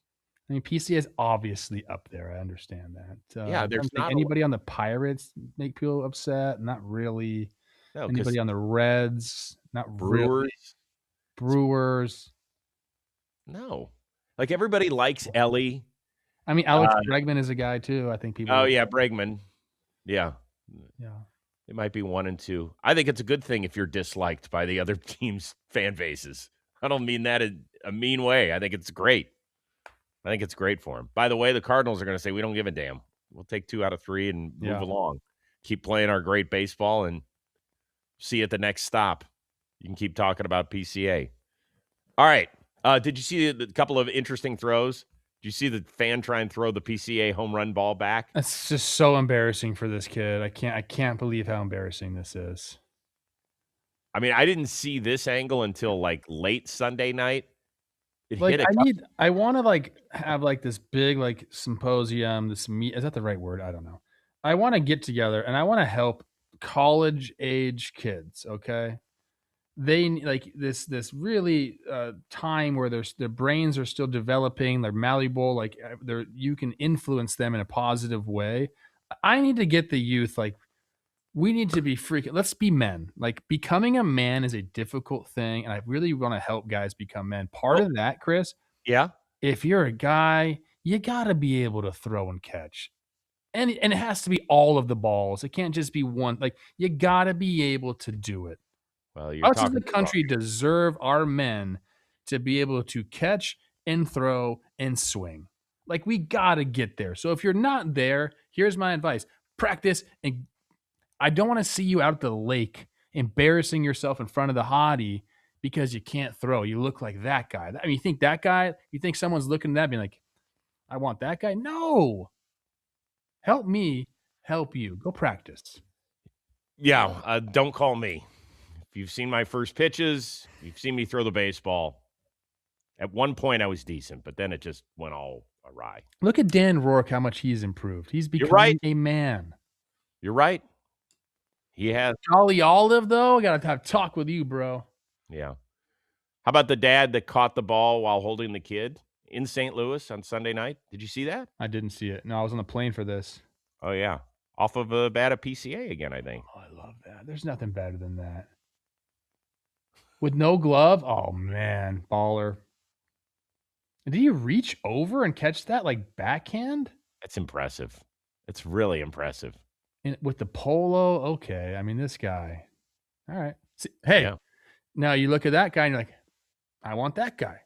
I mean, PCA is obviously up there. I understand that. Yeah, there's not anybody on the Pirates make people upset. Not really. No, anybody on the Reds? Not Brewers. Really. Brewers. No, like everybody likes Ellie. I mean, Alex Bregman is a guy too. I think people. Oh yeah, Bregman. Yeah. Yeah. It might be 1 and 2. I think it's a good thing if you're disliked by the other team's fan bases. I don't mean that in a mean way. I think it's great. I think it's great for him. By the way, the Cardinals are going to say, we don't give a damn. We'll take 2 out of 3 and move along. Keep playing our great baseball and see you at the next stop. You can keep talking about PCA. All right. Did you see the couple of interesting throws? Did you see the fan try and throw the PCA home run ball back? That's just so embarrassing for this kid. I can't believe how embarrassing this is. I mean, I didn't see this angle until like late Sunday night. I want to have this big symposium, is that the right word? I don't know. I want to get together and I want to help college age kids. Okay. They this really time where their brains are still developing, they're malleable, you can influence them in a positive way. I need to get the youth, we need to be freaking, let's be men. Becoming a man is a difficult thing, and I really want to help guys become men. Part of that, Chris, if you're a guy, you got to be able to throw and catch. And it has to be all of the balls. It can't just be one. You got to be able to do it. Well, us as a country deserve our men to be able to catch and throw and swing. We got to get there. So if you're not there, here's my advice. Practice. And I don't want to see you out at the lake embarrassing yourself in front of the hottie because you can't throw. You look like that guy. I mean, you think that guy, you think someone's looking at that being like, I want that guy? No. Help me help you. Go practice. Yeah, don't call me. If you've seen my first pitches, you've seen me throw the baseball. At one point, I was decent, but then it just went all awry. Look at Dan Rourke, how much he's improved. He's becoming a man. You're right. He has. Jolly Olive, though, I got to have talk with you, bro. Yeah. How about the dad that caught the ball while holding the kid in St. Louis on Sunday night? Did you see that? I didn't see it. No, I was on the plane for this. Oh, yeah. Off of a bat of PCA again, I think. Oh, I love that. There's nothing better than that. With no glove? Oh, man. Baller. Did he reach over and catch that like backhand? That's impressive. It's really impressive. With the polo? Okay. I mean, this guy. All right. See, hey, Yeah. now you look at that guy and you're like, I want that guy.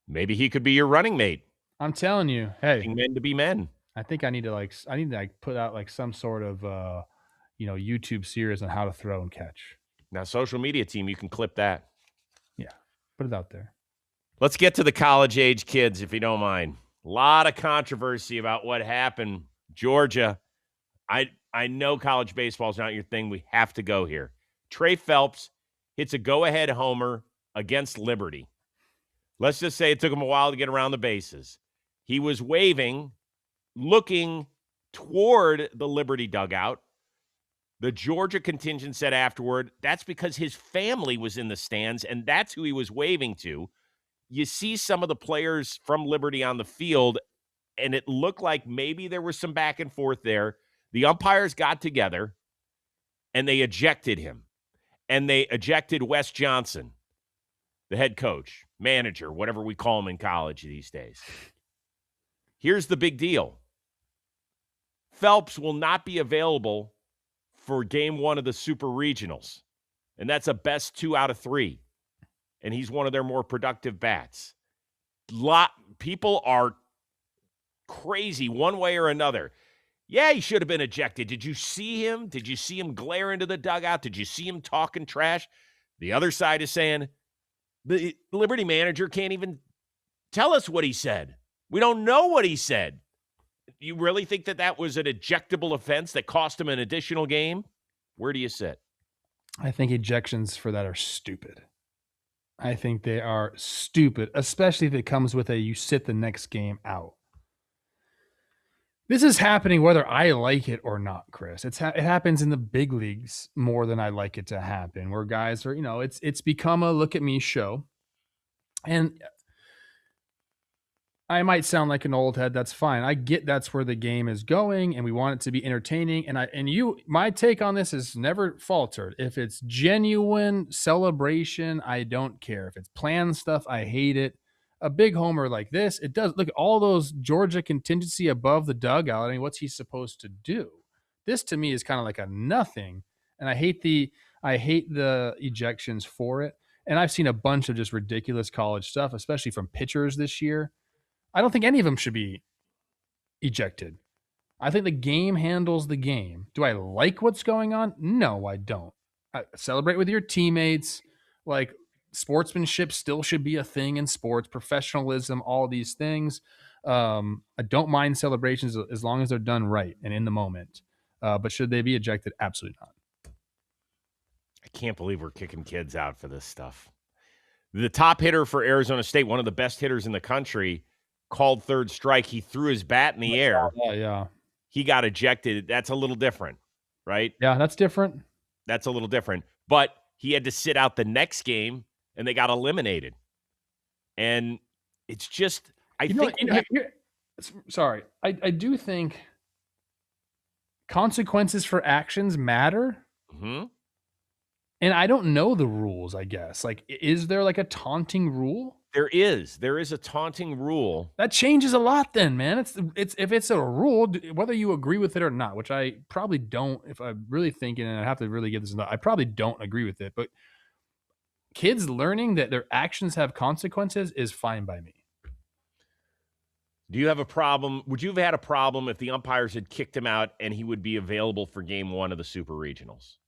Maybe he could be your running mate. I'm telling you. Hey. Teaching men to be men. I think I need to put out like some sort of YouTube series on how to throw and catch. Now, social media team, you can clip that. Yeah, put it out there. Let's get to the college age kids, if you don't mind. A lot of controversy about what happened. Georgia, I know college baseball is not your thing. We have to go here. Trey Phelps hits a go-ahead homer against Liberty. Let's just say it took him a while to get around the bases. He was waving, looking toward the Liberty dugout. The Georgia contingent said afterward, that's because his family was in the stands, and that's who he was waving to. You see some of the players from Liberty on the field, and it looked like maybe there was some back and forth there. The umpires got together, and they ejected him. And they ejected Wes Johnson, the head coach, manager, whatever we call him in college these days. Here's the big deal. Phelps will not be available for game 1 of the Super Regionals, and that's a best 2 out of 3. And he's one of their more productive bats. People are crazy one way or another. Yeah, he should have been ejected. Did you see him? Did you see him glare into the dugout? Did you see him talking trash? The other side is saying the Liberty manager can't even tell us what he said. We don't know what he said. You really think that was an ejectable offense that cost him an additional game? Where do you sit? I think ejections for that are stupid. I think they are stupid, especially if it comes with you sit the next game out. This is happening whether I like it or not, Chris. It happens in the big leagues more than I like it to happen, where guys are, it's become a look at me show. And I might sound like an old head. That's fine. I get that's where the game is going, and we want it to be entertaining. My take on this is never faltered. If it's genuine celebration, I don't care. If it's planned stuff, I hate it. A big homer like this, it does look at all those Georgia contingency above the dugout. I mean, what's he supposed to do? This to me is kind of like a nothing, and I hate the ejections for it. And I've seen a bunch of just ridiculous college stuff, especially from pitchers this year. I don't think any of them should be ejected. I think the game handles the game. Do I like what's going on? No, I don't. Celebrate with your teammates. Like, sportsmanship still should be a thing in sports, professionalism, all these things. I don't mind celebrations as long as they're done right and in the moment. But should they be ejected? Absolutely not. I can't believe we're kicking kids out for this stuff. The top hitter for Arizona State, one of the best hitters in the country, called third strike. He threw his bat in the air. Yeah. He got ejected. That's a little different, right? Yeah, that's different. That's a little different. But he had to sit out the next game, and they got eliminated. And it's just, I do think consequences for actions matter. Mm-hmm. And I don't know the rules, I guess. Like, is there like a taunting rule? There is a taunting rule. That changes a lot then, man. It's if it's a rule, whether you agree with it or not, which I probably don't, if I'm really thinking, and I have to really give this I probably don't agree with it, but kids learning that their actions have consequences is fine by me. Do you have a problem? Would you have had a problem if the umpires had kicked him out and he would be available for game 1 of the Super Regionals?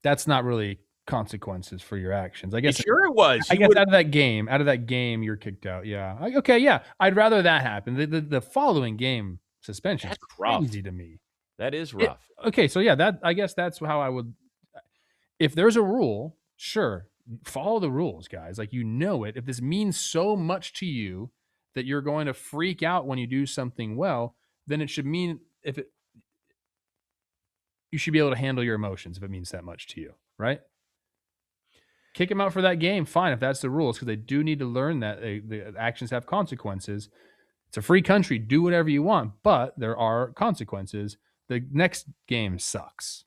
That's not really consequences for your actions. I guess sure it was. I guess out of that game, you're kicked out. Yeah. Okay. Yeah. I'd rather that happen. The following game suspension is crazy to me. That is rough. Okay. So yeah, I guess that's how I would. If there's a rule, sure, follow the rules, guys. Like, it. If this means so much to you that you're going to freak out when you do something well, then it should mean you should be able to handle your emotions if it means that much to you, right? kick him out for that game. Fine, if that's the rules, because they do need to learn that the actions have consequences. It's a free country. Do whatever you want, but there are consequences. The next game sucks.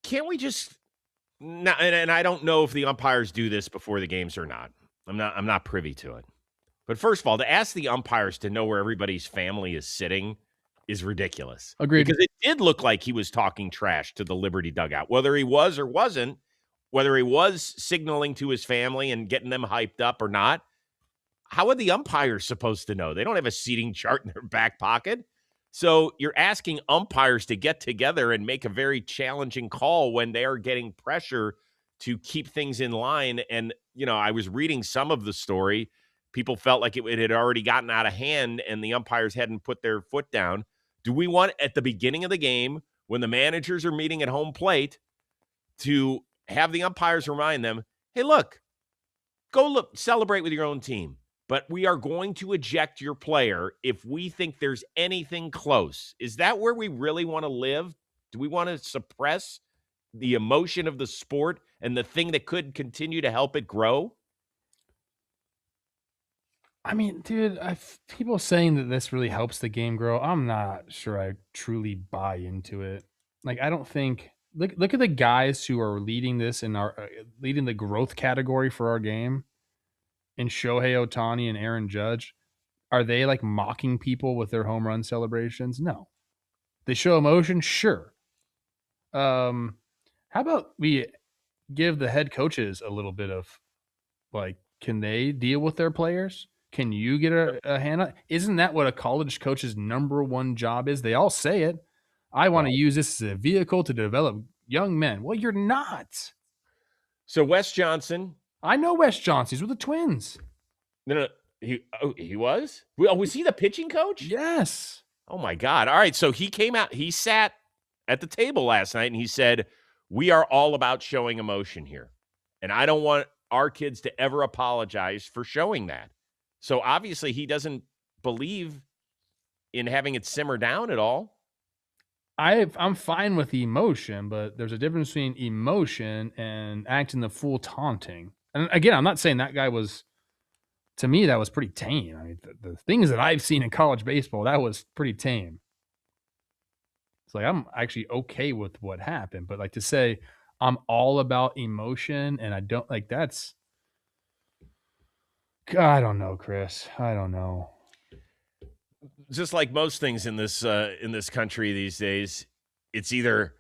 Can't we just and I don't know if the umpires do this before the games or not. I'm not privy to it. But first of all, to ask the umpires to know where everybody's family is sitting is ridiculous. Agreed. Because it did look like he was talking trash to the Liberty dugout. Whether he was or wasn't, whether he was signaling to his family and getting them hyped up or not, how are the umpires supposed to know? They don't have a seating chart in their back pocket. So you're asking umpires to get together and make a very challenging call when they are getting pressure to keep things in line. And, I was reading some of the story. People felt like it had already gotten out of hand and the umpires hadn't put their foot down. Do we want at the beginning of the game, when the managers are meeting at home plate, to have the umpires remind them, hey, look, go celebrate with your own team. But we are going to eject your player if we think there's anything close. Is that where we really want to live? Do we want to suppress the emotion of the sport and the thing that could continue to help it grow? I mean, dude, people saying that this really helps the game grow. I'm not sure I truly buy into it. Like, I don't think. Look at the guys who are leading this in leading the growth category for our game. And Shohei Ohtani and Aaron Judge, are they like mocking people with their home run celebrations? No. They show emotion? Sure. How about we give the head coaches a little bit of, like, can they deal with their players? Can you get a hand on? Isn't that what a college coach's number one job is? They all say it. I want to use this as a vehicle to develop young men. Well, you're not. So Wes Johnson. I know Wes Johnson. He's with the Twins. No, he was? Was he the pitching coach? Yes. Oh, my God. All right, so he came out. He sat at the table last night, and he said, we are all about showing emotion here. And I don't want our kids to ever apologize for showing that. So, obviously, he doesn't believe in having it simmer down at all. I'm fine with the emotion, but there's a difference between emotion and acting the fool taunting. And again, I'm not saying that guy was, to me, that was pretty tame. I mean, the things that I've seen in college baseball, that was pretty tame. It's like, I'm actually okay with what happened, but like to say I'm all about emotion and I don't like that's, I don't know, Chris. I don't know. Just like most things in this country these days, it's either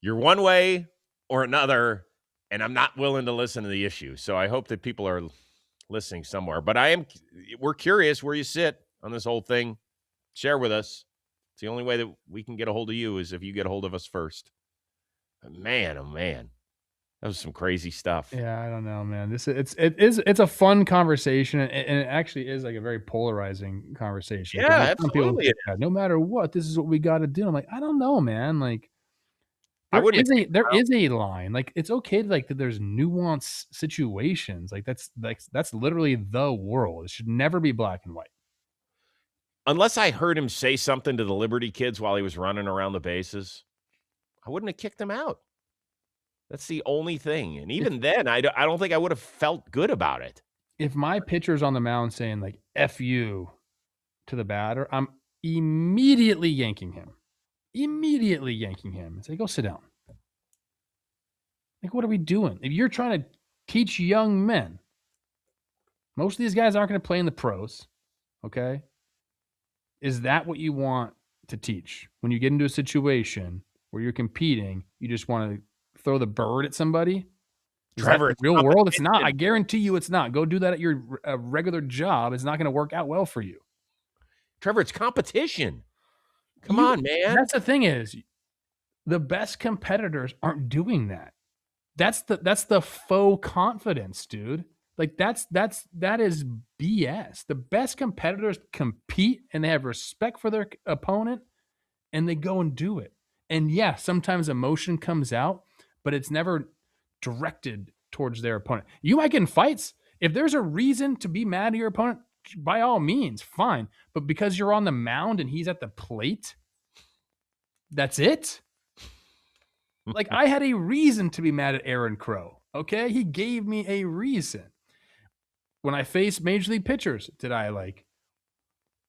you're one way or another, and I'm not willing to listen to the issue. So I hope that people are listening somewhere. But we're curious where you sit on this whole thing. Share with us. It's the only way that we can get a hold of you is if you get a hold of us first. But man, oh man, that was some crazy stuff. Yeah, I don't know, man. It's a fun conversation, and it actually is like a very polarizing conversation. Yeah, absolutely. No matter what, this is what we got to do. I'm like, I don't know, man. Like, there is a line. Like, it's okay to like that. There's nuanced situations. Like that's literally the world. It should never be black and white. Unless I heard him say something to the Liberty kids while he was running around the bases, I wouldn't have kicked him out. That's the only thing. And even then, I don't think I would have felt good about it. If my pitcher's on the mound saying, like, F you to the batter, I'm immediately yanking him. Say, go sit down. Like, what are we doing? If you're trying to teach young men, most of these guys aren't going to play in the pros, okay? Is that what you want to teach? When you get into a situation where you're competing, you just want to throw the bird at somebody? Trevor, it's real world? It's not. I guarantee you it's not. Go do that at your regular job. It's not going to work out well for you. Trevor, it's competition. Come on, man. That's the thing is, the best competitors aren't doing that. That's the faux confidence, dude. Like that is BS. The best competitors compete and they have respect for their opponent and they go and do it. And yeah, sometimes emotion comes out, but it's never directed towards their opponent. You might get in fights. If there's a reason to be mad at your opponent, by all means, fine. But because you're on the mound and he's at the plate, that's it. Like, I had a reason to be mad at Aaron Crow. Okay, he gave me a reason. When I faced major league pitchers,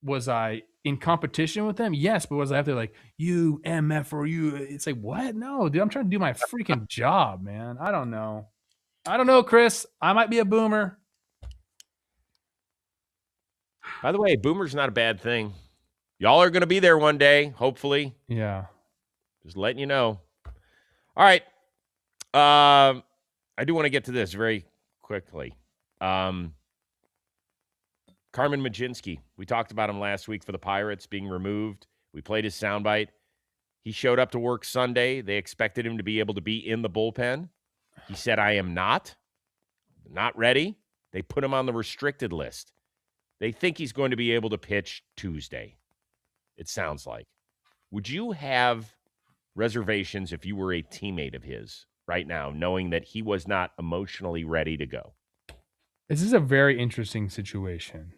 was I in competition with them? Yes, but was I after you MF or you? It's like, what? No, dude, I'm trying to do my freaking job, man. I don't know, Chris. I might be a boomer. By the way, boomer's not a bad thing. Y'all are going to be there one day, hopefully. Yeah. Just letting you know. All right. I do want to get to this very quickly. Carmen Majinski. We talked about him last week for the Pirates being removed. We played his soundbite. He showed up to work Sunday. They expected him to be able to be in the bullpen. He said, I am not ready. They put him on the restricted list. They think he's going to be able to pitch Tuesday, it sounds like. Would you have reservations if you were a teammate of his right now, knowing that he was not emotionally ready to go? This is a very interesting situation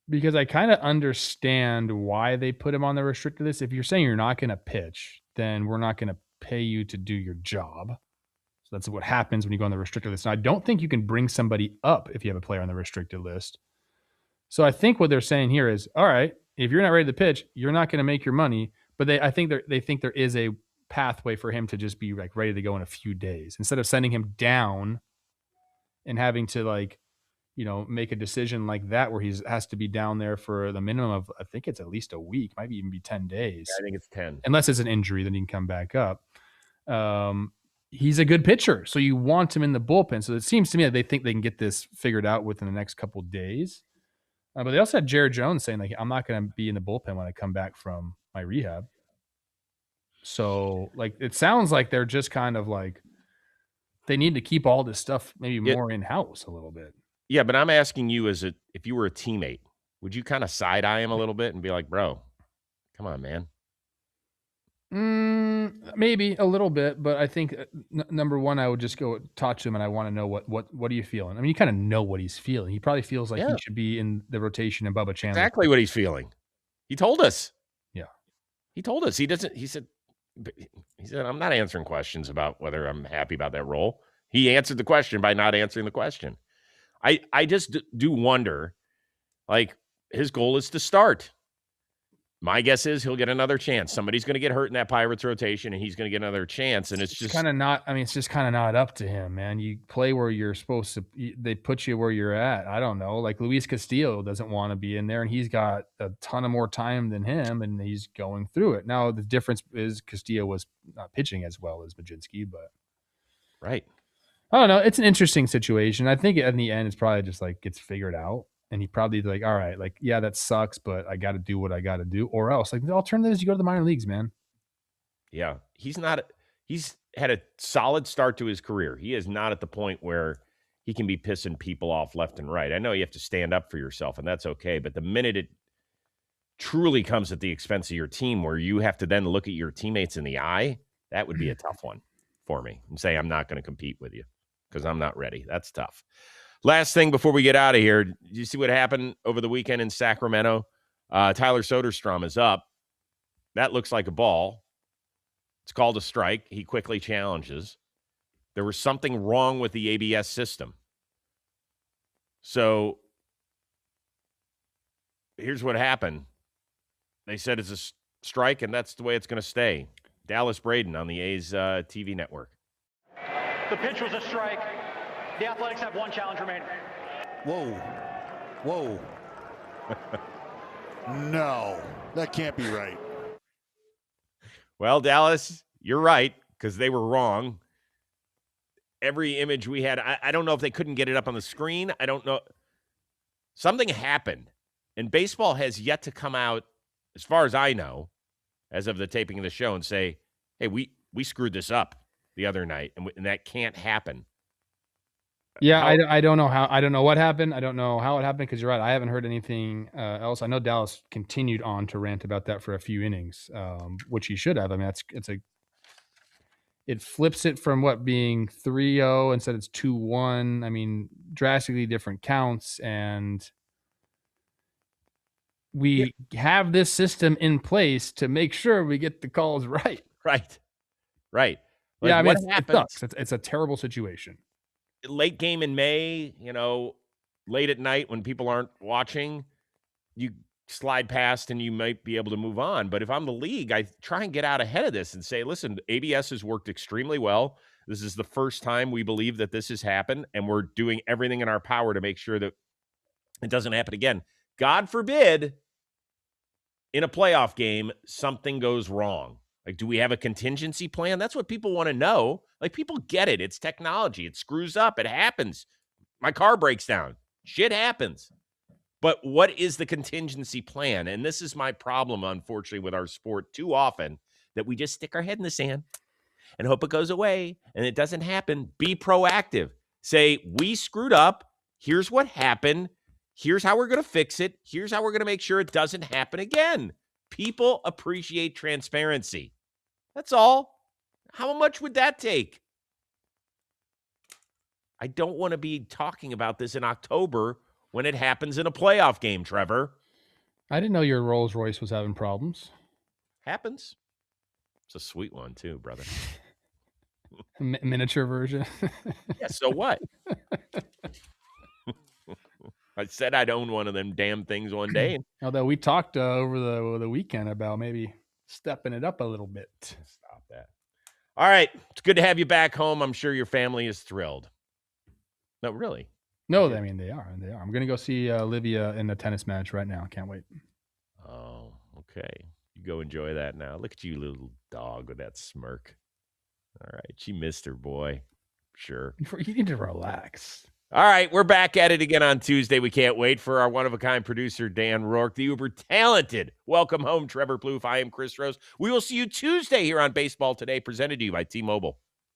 because I kind of understand why they put him on the restricted list. If you're saying you're not going to pitch, then we're not going to pay you to do your job. So that's what happens when you go on the restricted list. Now, I don't think you can bring somebody up if you have a player on the restricted list. So I think what they're saying here is, all right, if you're not ready to pitch, you're not going to make your money. But I think they think there is a pathway for him to just be ready to go in a few days instead of sending him down and having to make a decision like that where he has to be down there for the minimum of, I think it's at least a week, might even be 10 days. Yeah, I think it's 10. Unless it's an injury, then he can come back up. He's a good pitcher, so you want him in the bullpen. So it seems to me that they think they can get this figured out within the next couple of days. But they also had Jared Jones saying, I'm not going to be in the bullpen when I come back from my rehab. So, it sounds like they're just kind of they need to keep all this stuff maybe more in-house a little bit. Yeah, but I'm asking you if you were a teammate, would you kind of side-eye him a little bit and be like, bro, come on, man? Maybe a little bit, but I think number one, I would just go talk to him and I want to know what are you feeling? I mean, you kind of know what he's feeling. He probably feels like he should be in the rotation and Bubba Chandler. Exactly what he's feeling. He told us. Yeah. He told us. He said, I'm not answering questions about whether I'm happy about that role. He answered the question by not answering the question. I just do wonder, his goal is to start. My guess is he'll get another chance. Somebody's going to get hurt in that Pirates rotation, and he's going to get another chance. And it's just kind of not. I mean, it's just kind of not up to him, man. You play where you're supposed to. They put you where you're at. I don't know. Luis Castillo doesn't want to be in there, and he's got a ton of more time than him, and he's going through it. Now the difference is Castillo was not pitching as well as Majinski, but right. I don't know. It's an interesting situation. I think in the end, it's probably just gets figured out. And he probably all right, yeah, that sucks, but I got to do what I got to do, or else the alternative is you go to the minor leagues, man. Yeah, he's had a solid start to his career. He is not at the point where he can be pissing people off left and right. I know you have to stand up for yourself, and that's okay. But the minute it truly comes at the expense of your team, where you have to then look at your teammates in the eye, that would be a tough one for me and say, I'm not going to compete with you because I'm not ready. That's tough. Last thing before we get out of here, did you see what happened over the weekend in Sacramento? Tyler Soderstrom is up. That looks like a ball. It's called a strike. He quickly challenges. There was something wrong with the ABS system. So here's what happened. They said it's a strike, and that's the way it's going to stay. Dallas Braden on the A's TV network. The pitch was a strike. The Athletics have one challenge remaining. Whoa. No, that can't be right. Well, Dallas, you're right, because they were wrong. Every image we had, I don't know if they couldn't get it up on the screen. I don't know. Something happened, and baseball has yet to come out, as far as I know, as of the taping of the show, and say, hey, we screwed this up the other night, and that can't happen. Yeah, I don't know how. I don't know what happened. I don't know how it happened because you're right. I haven't heard anything else. I know Dallas continued on to rant about that for a few innings, which he should have. I mean, it flips it from being 3-0 instead it's 2-1. I mean, drastically different counts, and we have this system in place to make sure we get the calls right. Right. Right. Like, Yeah, I mean, what it happens sucks. It's a terrible situation. late game in May, late at night when people aren't watching, you slide past and you might be able to move on. But if I'm the league, I try and get out ahead of this and say, listen, ABS has worked extremely well. This is the first time we believe that this has happened, and we're doing everything in our power to make sure that it doesn't happen again. God forbid, in a playoff game, something goes wrong. Like, do we have a contingency plan? That's what people want to know. Like, people get it. It's technology. It screws up. It happens. My car breaks down. Shit happens. But what is the contingency plan? And this is my problem, unfortunately, with our sport too often, that we just stick our head in the sand and hope it goes away, and it doesn't happen. Be proactive. Say, we screwed up. Here's what happened. Here's how we're going to fix it. Here's how we're going to make sure it doesn't happen again. People appreciate transparency. That's all. How much would that take? I don't want to be talking about this in October when it happens in a playoff game, Trevor. I didn't know your Rolls Royce was having problems. Happens. It's a sweet one too, brother. Miniature version. Yeah, so what? I said I'd own one of them damn things one day. Although we talked over the weekend about maybe stepping it up a little bit. Stop that. All right. It's good to have you back home. I'm sure your family is thrilled. No, really. No, I mean, they are. I'm going to go see Olivia in a tennis match right now. Can't wait. Oh, okay. You go enjoy that now. Look at you, little dog, with that smirk. All right. She missed her boy. Sure. You need to relax. All right. We're back at it again on Tuesday. We can't wait for our one-of-a-kind producer, Dan Rourke, the uber-talented Welcome Home, Trevor Plouffe. I am Chris Rose. We will see you Tuesday here on Baseball Today, presented to you by T-Mobile.